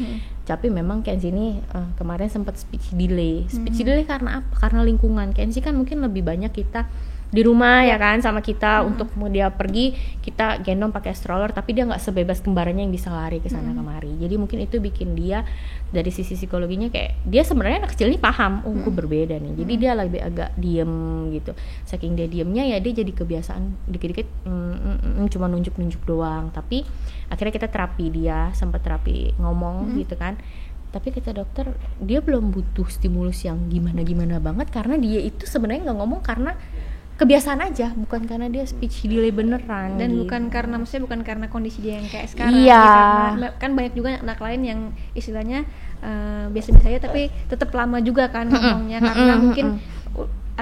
Tapi memang Kenzie ini kemarin sempat speech delay. Speech delay karena apa? Karena lingkungan. Kenzie kan mungkin lebih banyak kita di rumah ya kan sama kita, untuk dia pergi kita gendong pakai stroller, tapi dia nggak sebebas kembarannya yang bisa lari ke sana kemari. Jadi mungkin itu bikin dia dari sisi psikologinya kayak dia sebenarnya anak kecil ini paham, oh gue berbeda nih. Jadi dia lebih agak diem gitu. Saking dia diemnya ya dia jadi kebiasaan dikit-dikit cuma nunjuk-nunjuk doang. Tapi akhirnya kita terapi, dia sempat terapi ngomong gitu kan. Tapi kata dokter dia belum butuh stimulus yang gimana-gimana banget, karena dia itu sebenarnya nggak ngomong karena kebiasaan aja, bukan karena dia speech delay beneran. Dan gitu. bukan karena kondisi dia yang kayak sekarang. Iya. Karena kan banyak juga anak lain yang istilahnya biasa-biasa aja tapi tetap lama juga kan ngomongnya, karena mungkin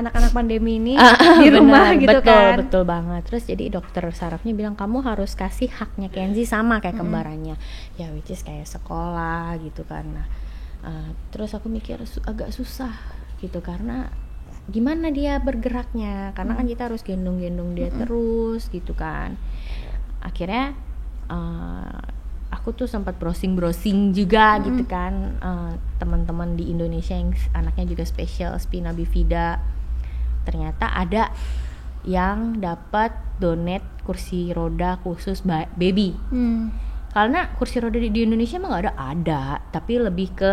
anak-anak pandemi ini di rumah gitu kan. Betul banget. Terus jadi dokter sarafnya bilang kamu harus kasih haknya Kenzie sama kayak kembarannya, ya which is kayak sekolah gitu kan. Nah, terus aku mikir agak susah gitu karena gimana dia bergeraknya, karena kan kita harus gendong-gendong dia terus gitu kan. Akhirnya aku tuh sempat browsing juga gitu kan, teman-teman di Indonesia yang anaknya juga spesial spina bifida, ternyata ada yang dapat donate kursi roda khusus baby. Karena kursi roda di Indonesia emang nggak ada, tapi lebih ke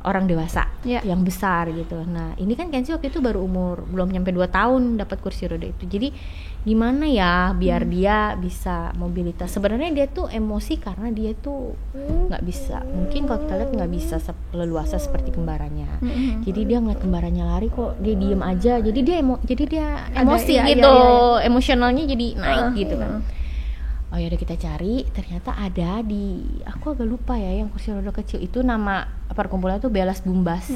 orang dewasa yang besar gitu. Nah ini kan Kenzie waktu itu baru umur belum nyampe 2 tahun dapat kursi roda itu. Jadi gimana ya biar dia bisa mobilitas. Sebenarnya dia tuh emosi karena dia tuh nggak bisa, mungkin kalau kita lihat nggak bisa leluasa seperti kembarannya. Jadi dia ngeliat kembarannya lari kok dia diem aja, jadi dia emosi gitu. Emosionalnya jadi naik gitu kan. Oh ya udah kita cari, ternyata ada di, aku agak lupa ya, yang kursi roda kecil itu nama perkumpulan itu Belas Bumbas.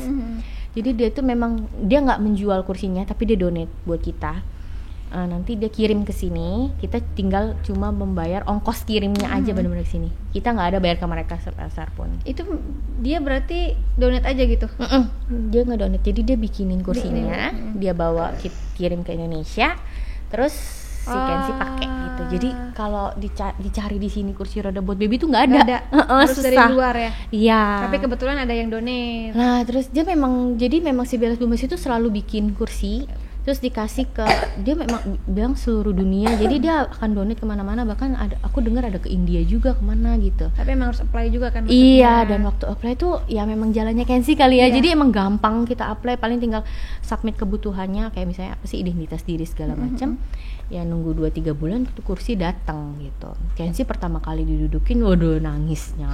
Jadi dia tuh memang dia nggak menjual kursinya, tapi dia donate buat kita. Nanti dia kirim ke sini, kita tinggal cuma membayar ongkos kirimnya aja benar-benar ke sini. Kita nggak ada bayar ke mereka sebesar pun. Itu dia berarti donate aja gitu? Dia nggak donate, jadi dia bikinin kursinya, dia bawa kirim ke Indonesia, terus si Kenzie pakai gitu. Jadi kalau dicari di sini kursi roda buat baby tuh nggak ada. Harus susah. dari luar ya. Iya. Tapi kebetulan ada yang donate. Nah terus dia memang si Belas Bumbas itu selalu bikin kursi, terus dikasih ke dia, memang bilang seluruh dunia. Jadi dia akan donate kemana-mana, bahkan aku dengar ada ke India juga, kemana gitu. Tapi emang harus apply juga kan maksudnya. Iya, dan waktu apply tuh ya memang jalannya Kenzie kali ya. Jadi emang gampang kita apply, paling tinggal submit kebutuhannya kayak misalnya apa sih, identitas diri segala macam. Ya nunggu 2-3 bulan tuh kursi datang gitu. Kenzie pertama kali didudukin, waduh nangisnya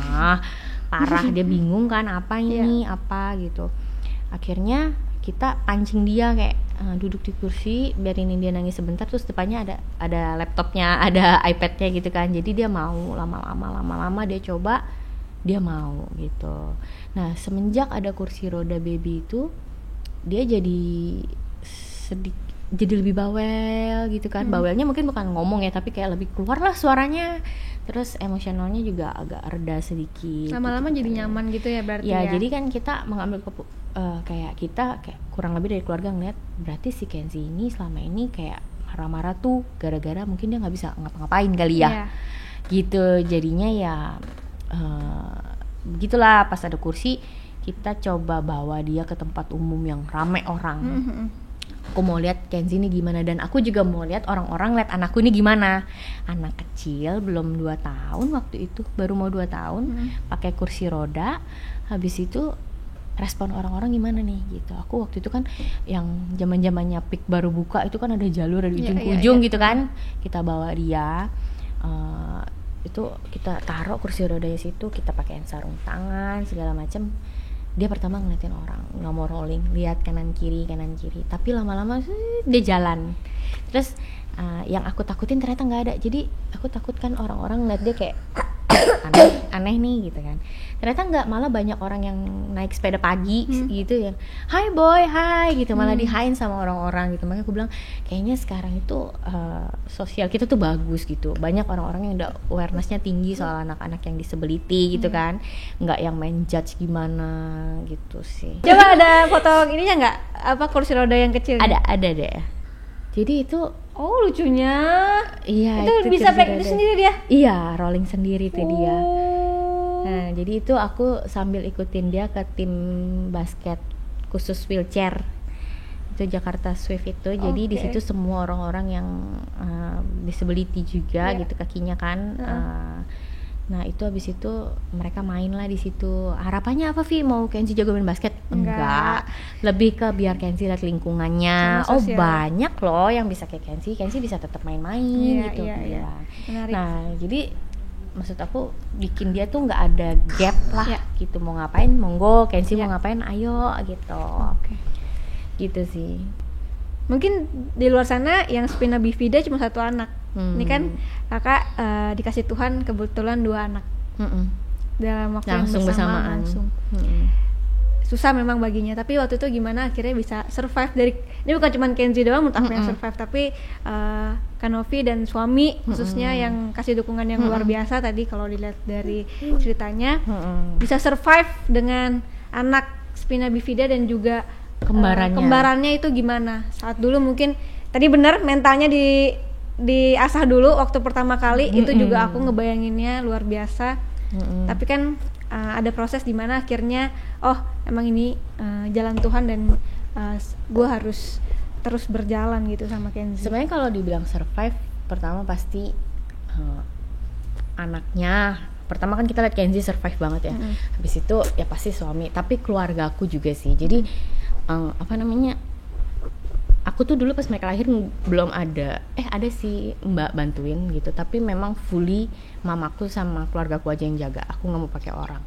parah. Dia bingung kan apa ini apa gitu. Akhirnya kita pancing dia kayak duduk di kursi, biarin dia nangis sebentar, terus depannya ada laptopnya, ada iPadnya gitu kan. Jadi dia mau, lama-lama dia coba, dia mau gitu. Nah semenjak ada kursi roda baby itu, dia jadi lebih bawel gitu kan. Bawelnya mungkin bukan ngomong ya, tapi kayak lebih keluar lah suaranya. Terus emosionalnya juga agak reda sedikit. Lama-lama gitu. jadi nyaman gitu ya berarti ya. Jadi kan kita mengambil kayak kita kayak kurang lebih dari keluarga ngeliat, berarti si Kenzie ini selama ini kayak marah-marah tuh gara-gara mungkin dia nggak bisa ngapa-ngapain kali ya. Gitu jadinya ya begitulah. Pas ada kursi kita coba bawa dia ke tempat umum yang ramai orang. aku mau lihat Kenzi ini gimana, dan aku juga mau lihat orang-orang lihat anakku ini gimana. Anak kecil belum 2 tahun waktu itu, baru mau 2 tahun, pakai kursi roda. Habis itu respon orang-orang gimana nih gitu. Aku waktu itu kan yang zaman-zamannya PIK baru buka itu kan ada jalur dari ujung ke ujung gitu kan. Kita bawa dia, itu kita taruh kursi roda di situ, kita pakein sarung tangan segala macam. Dia pertama ngeliatin orang, nggak mau rolling, lihat kanan kiri. Tapi lama-lama dia jalan. Terus yang aku takutin ternyata nggak ada. Jadi aku takut kan orang-orang ngeliat dia kayak aneh nih gitu kan. Ternyata nggak, malah banyak orang yang naik sepeda pagi gitu yang hi boy, hi gitu, malah di-hi-in sama orang-orang gitu. Makanya aku bilang kayaknya sekarang itu sosial kita tuh bagus gitu. Banyak orang-orang yang udah awareness-nya tinggi soal anak-anak yang disability gitu kan. Nggak yang main judge gimana gitu sih. Coba ada foto ininya nggak? Apa kursi roda yang kecil? Ada deh. Jadi itu lucunya. Iya, itu bisa pakai itu sendiri dia? Iya, rolling sendiri tuh dia. Nah, jadi itu aku sambil ikutin dia ke tim basket khusus wheelchair. Itu Jakarta Swift itu. Jadi di situ semua orang-orang yang disability juga gitu kakinya kan. Nah, itu habis itu mereka main lah di situ. Harapannya apa, Vi? Mau Kenzi jago main basket? Enggak. Lebih ke biar Kenzi lihat lingkungannya. Banyak loh yang bisa kayak Kenzi. Kenzi bisa tetap main-main gitu. Iya. Nah, jadi maksud aku bikin dia tuh nggak ada gap lah gitu. Mau ngapain monggo, Kenzi mau ngapain ayo gitu. Gitu sih. Mungkin di luar sana yang spina bifida cuma 1 anak. Ini kan kakak dikasih Tuhan kebetulan 2 anak dalam waktu langsung yang bersamaan. Susah memang baginya, tapi waktu itu gimana akhirnya bisa survive dari, ini bukan cuma Kenzi doang menurut aku yang survive, tapi Kanovi dan suami khususnya yang kasih dukungan yang luar biasa tadi kalau dilihat dari ceritanya. Bisa survive dengan anak spina bifida dan juga kembarannya itu gimana saat dulu. Mungkin tadi benar mentalnya diasah dulu waktu pertama kali. Itu juga aku ngebayanginnya luar biasa. Tapi kan ada proses di mana akhirnya emang ini jalan Tuhan dan gue harus terus berjalan gitu sama Kenzi. Sebenarnya kalau dibilang survive, pertama pasti anaknya. Pertama kan kita lihat Kenzi survive banget ya. Habis itu ya pasti suami, tapi keluarga aku juga sih. Jadi aku tuh dulu pas mereka lahir belum ada sih mbak bantuin gitu, tapi memang fully mamaku sama keluargaku aja yang jaga. Aku nggak mau pakai orang,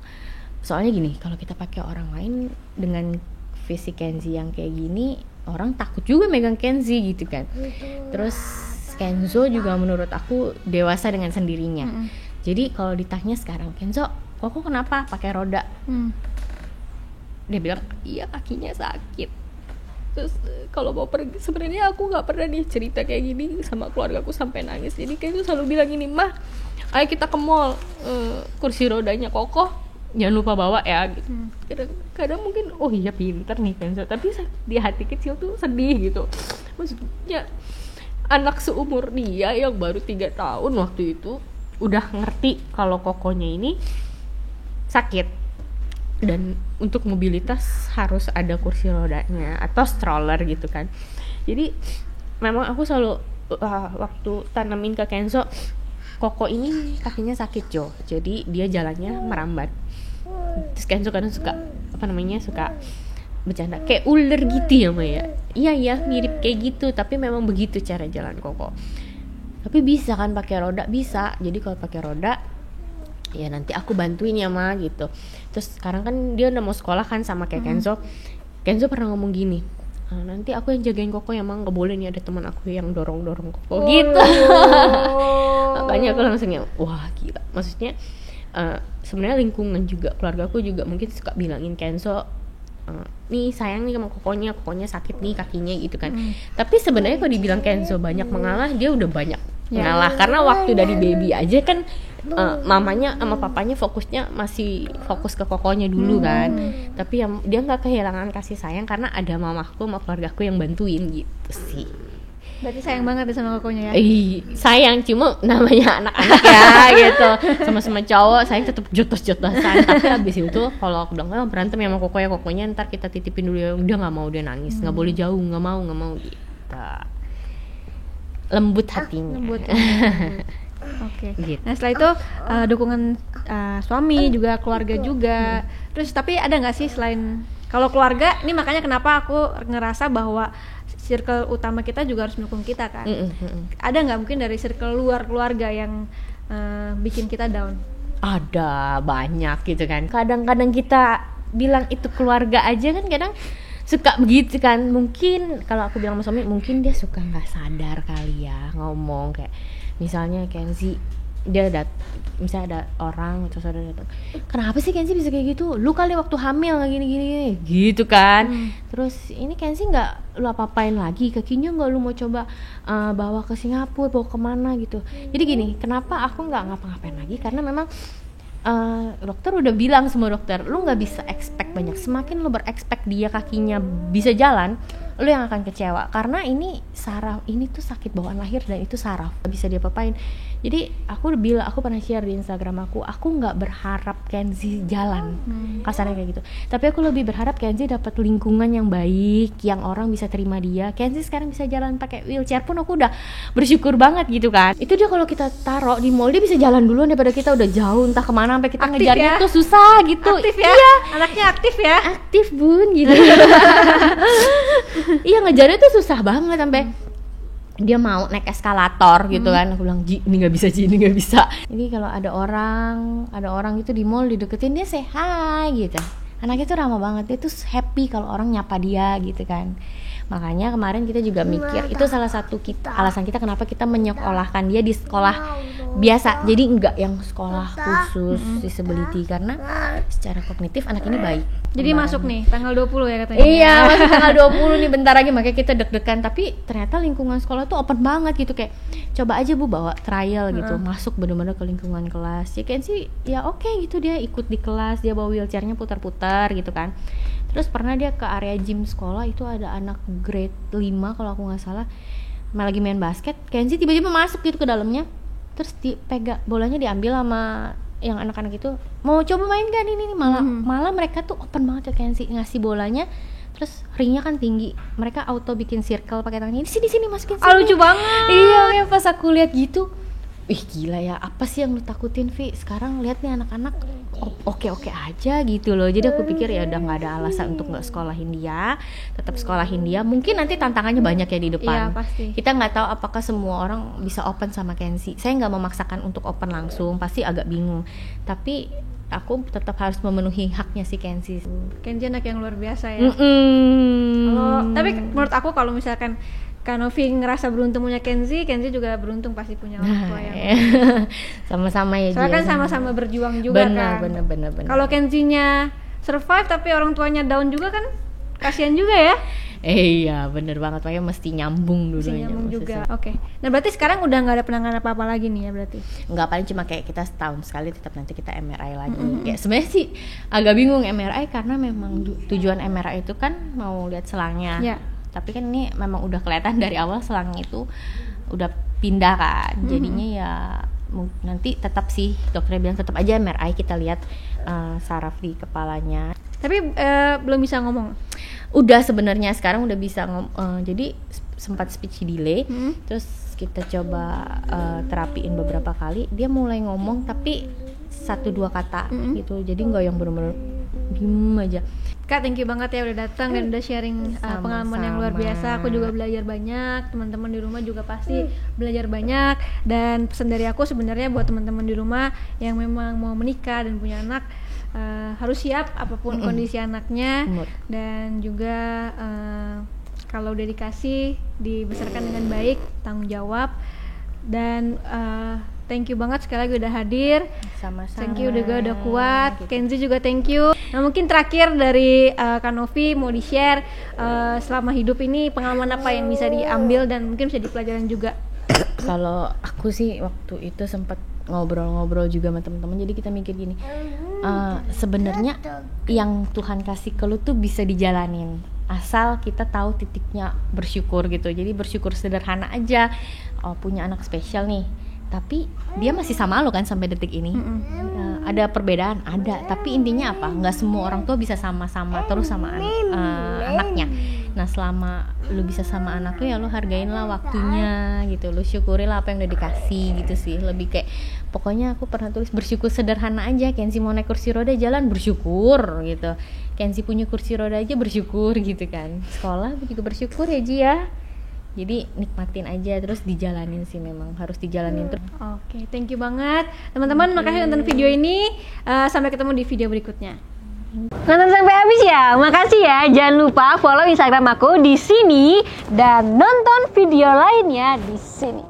soalnya gini, kalau kita pakai orang lain dengan fisik Kenzi yang kayak gini, orang takut juga megang Kenzi gitu kan. Terus Kenzo juga menurut aku dewasa dengan sendirinya. Jadi kalau ditanya sekarang, Kenzo, kok kenapa pakai roda? Dia bilang iya kakinya sakit. Terus kalau mau pergi, sebenarnya aku nggak pernah nih cerita kayak gini sama keluargaku sampai nangis. Jadi kayak itu selalu bilang gini, mah ayo kita ke mall, kursi rodanya kokoh, jangan lupa bawa ya gitu. Kadang mungkin iya pinter nih Kenzo, tapi di hati kecil tuh sedih gitu. Maksudnya anak seumur dia yang baru 3 tahun waktu itu udah ngerti kalau kokonya ini sakit, dan untuk mobilitas harus ada kursi rodanya atau stroller gitu kan. Jadi memang aku selalu waktu tanamin ke Kenzo, Koko ini kakinya sakit Jo, jadi dia jalannya merambat. Terus Kenzo kadang suka suka bercanda kayak ular gitu ya Maya. Iya mirip kayak gitu, tapi memang begitu cara jalan Koko. Tapi bisa kan pakai roda, bisa. Jadi kalau pakai roda ya nanti aku bantuin ya Ma gitu. Terus sekarang kan dia udah mau sekolah kan sama kayak Kenzo. Kenzo pernah ngomong gini, nanti aku yang jagain Koko ya Ma, nggak boleh nih ada teman aku yang dorong Koko gitu. Makanya aku langsung wah gila. Maksudnya sebenarnya lingkungan juga, keluarga aku juga mungkin suka bilangin Kenzo, nih sayang nih sama Kokonya sakit nih kakinya gitu kan. Tapi sebenarnya kalau dibilang Kenzo banyak mengalah, dia udah banyak mengalah karena waktu dari baby aja kan mamanya sama papanya fokusnya masih fokus ke Kokonya dulu kan. Tapi dia nggak kehilangan kasih sayang karena ada mamaku sama keluargaku yang bantuin gitu sih. Berarti sayang banget ya sama kokonya ya. Sayang, cuma namanya anak-anak ya gitu. Sama-sama cowok, sayang tetap jotos-jotosan. Tapi abis itu kalau aku bilang berantem ya sama kokonya ntar kita titipin dulu ya. Udah nggak mau, dia nangis, nggak boleh jauh, nggak mau gitu. Lembut hatinya. Lembut. Oke. Gitu. Nah setelah itu dukungan suami juga, keluarga juga. Terus tapi ada nggak sih selain kalau keluarga? Ini makanya kenapa aku ngerasa bahwa circle utama kita juga harus mendukung kita kan. Ada nggak mungkin dari circle luar keluarga yang bikin kita down? Ada banyak gitu kan. Kadang-kadang kita bilang itu keluarga aja kan, kadang suka begitu kan. Mungkin kalau aku bilang sama suami, mungkin dia suka nggak sadar kali ya ngomong kayak misalnya Kenzi, dia misalnya ada orang atau saudara datang, kenapa sih Kenzi bisa kayak gitu? Lu kali waktu hamil nggak gini gitu kan. Terus ini Kenzi nggak lu apa-apain lagi, kakinya nggak lu mau coba bawa ke Singapura, bawa kemana gitu. Jadi gini, kenapa aku nggak ngapa-ngapain lagi? Karena memang dokter udah bilang, semua dokter, lu nggak bisa expect banyak. Semakin lu berekspekt dia kakinya bisa jalan, lu yang akan kecewa, karena ini saraf, ini tuh sakit bawaan lahir dan itu saraf, gak bisa diapa-apain. Jadi aku pernah share di Instagram aku nggak berharap Kenzi jalan, kasarnya kayak gitu. Tapi aku lebih berharap Kenzi dapat lingkungan yang baik, yang orang bisa terima dia. Kenzi sekarang bisa jalan pakai wheelchair pun aku udah bersyukur banget gitu kan. Itu dia kalau kita taruh di mall, dia bisa jalan duluan daripada kita udah jauh entah kemana, sampai kita Aktif ngejarnya ya? tuh susah gitu. Aktif ya? Iya, Anaknya aktif ya? aktif bun gitu. Iya, ngejarnya tuh susah banget sampai dia mau naik eskalator gitu kan. Aku bilang, Ji, ini nggak bisa, Ji, ini nggak bisa. Jadi kalau ada orang gitu di mall dideketin, dia say hi gitu. Anaknya tuh ramah banget, dia tuh happy kalau orang nyapa dia gitu kan. Makanya kemarin kita juga mikir, itu salah satu alasan kita kenapa kita menyekolahkan dia di sekolah biasa, jadi enggak yang sekolah khusus disability, karena secara kognitif anak ini baik. Jadi masuk nih tanggal 20 ya katanya. Iya, masuk tanggal 20 nih, bentar lagi, makanya kita deg-degan. Tapi ternyata lingkungan sekolah tuh open banget gitu, kayak coba aja Bu bawa trial gitu, masuk bener-bener ke lingkungan kelas. Ya kan sih, ya oke gitu, dia ikut di kelas, dia bawa wheelchairnya putar-putar gitu kan. Terus pernah dia ke area gym sekolah, itu ada anak grade 5 kalau aku nggak salah, lagi main basket. Kenzi tiba-tiba masuk gitu ke dalamnya, terus dipegang bolanya, diambil sama yang anak-anak itu, mau coba main gak ini malah mereka tuh open banget ya Kenzi, ngasih bolanya. Terus ringnya kan tinggi, mereka auto bikin circle pakai tangannya, di sini masukin sini. Lucu banget. Iya, kayak pas aku lihat gitu, ih gila ya, apa sih yang lu takutin Vi? Sekarang lihat nih anak-anak oke aja gitu loh. Jadi aku pikir ya udah nggak ada alasan untuk nggak sekolahin dia, tetap sekolahin dia. Mungkin nanti tantangannya banyak ya di depan. Iya, pasti. Kita nggak tahu apakah semua orang bisa open sama Kenzi. Saya nggak memaksakan untuk open langsung, pasti agak bingung. Tapi aku tetap harus memenuhi haknya si Kenzi. Kenzi anak yang luar biasa ya. Tapi menurut aku kalau misalkan Kanovi ngerasa beruntung punya Kenzi juga beruntung pasti punya orang tua yang sama-sama ya. Soalnya kan sama-sama berjuang juga kan. Bener. Kalau Kenzinya survive tapi orang tuanya down juga kan kasihan juga ya. Iya bener banget, makanya mesti nyambung dulu. Nyambung juga. Oke. Nah berarti sekarang udah nggak ada penanganan apa-apa lagi nih ya berarti? Nggak, paling cuma kayak kita setahun sekali tetap nanti kita MRI lagi. Kayak sebenarnya sih agak bingung MRI karena memang tujuan MRI itu kan mau lihat selangnya. Yeah. Tapi kan ini memang udah kelihatan dari awal selangnya itu udah pindah kan. Jadinya ya nanti tetap sih dokternya bilang tetap aja MRI, kita lihat saraf di kepalanya. Tapi belum bisa ngomong. Udah sebenarnya sekarang udah bisa jadi sempat speech delay. Terus kita coba terapiin beberapa kali, dia mulai ngomong tapi 1-2 kata gitu. Jadi nggak yang bener-bener diem aja. Kak, thank you banget ya udah datang dan udah sharing pengalaman yang luar biasa. Aku juga belajar banyak, teman-teman di rumah juga pasti belajar banyak. Dan pesan dari aku sebenarnya buat teman-teman di rumah yang memang mau menikah dan punya anak, harus siap apapun kondisi anaknya. Dan juga kalau udah dikasih, dibesarkan dengan baik, tanggung jawab. Dan thank you banget sekali lagi udah hadir. Sama-sama. Thank you udah kuat. Gitu. Kenzi juga thank you. Nah mungkin terakhir dari Kanovi mau di-share selama hidup ini pengalaman apa yang bisa diambil dan mungkin bisa dipelajarin juga. Kalau aku sih waktu itu sempat ngobrol-ngobrol juga sama teman-teman. Jadi kita mikir gini, sebenarnya yang Tuhan kasih ke lu tuh bisa dijalanin. asal kita tahu titiknya bersyukur gitu. Jadi bersyukur sederhana aja. Punya anak spesial nih, tapi dia masih sama lo kan sampai detik ini. Ada perbedaan, ada, tapi intinya apa? Nggak semua orang tua bisa sama-sama terus sama anaknya. Nah selama lu bisa sama anak lu ya lu hargain lah waktunya gitu, lu syukuri lah apa yang udah dikasih gitu sih. Lebih kayak pokoknya aku pernah tulis bersyukur sederhana aja. Kenzi mau naik kursi roda jalan bersyukur gitu, Kenzi punya kursi roda aja bersyukur gitu kan, sekolah juga bersyukur ya Ji ya. Jadi nikmatin aja terus dijalanin sih, memang harus dijalanin terus. Oke, thank you banget teman-teman. Makasih nonton video ini. Sampai ketemu di video berikutnya. Nonton sampai habis ya, makasih ya. Jangan lupa follow Instagram aku di sini dan nonton video lainnya di sini.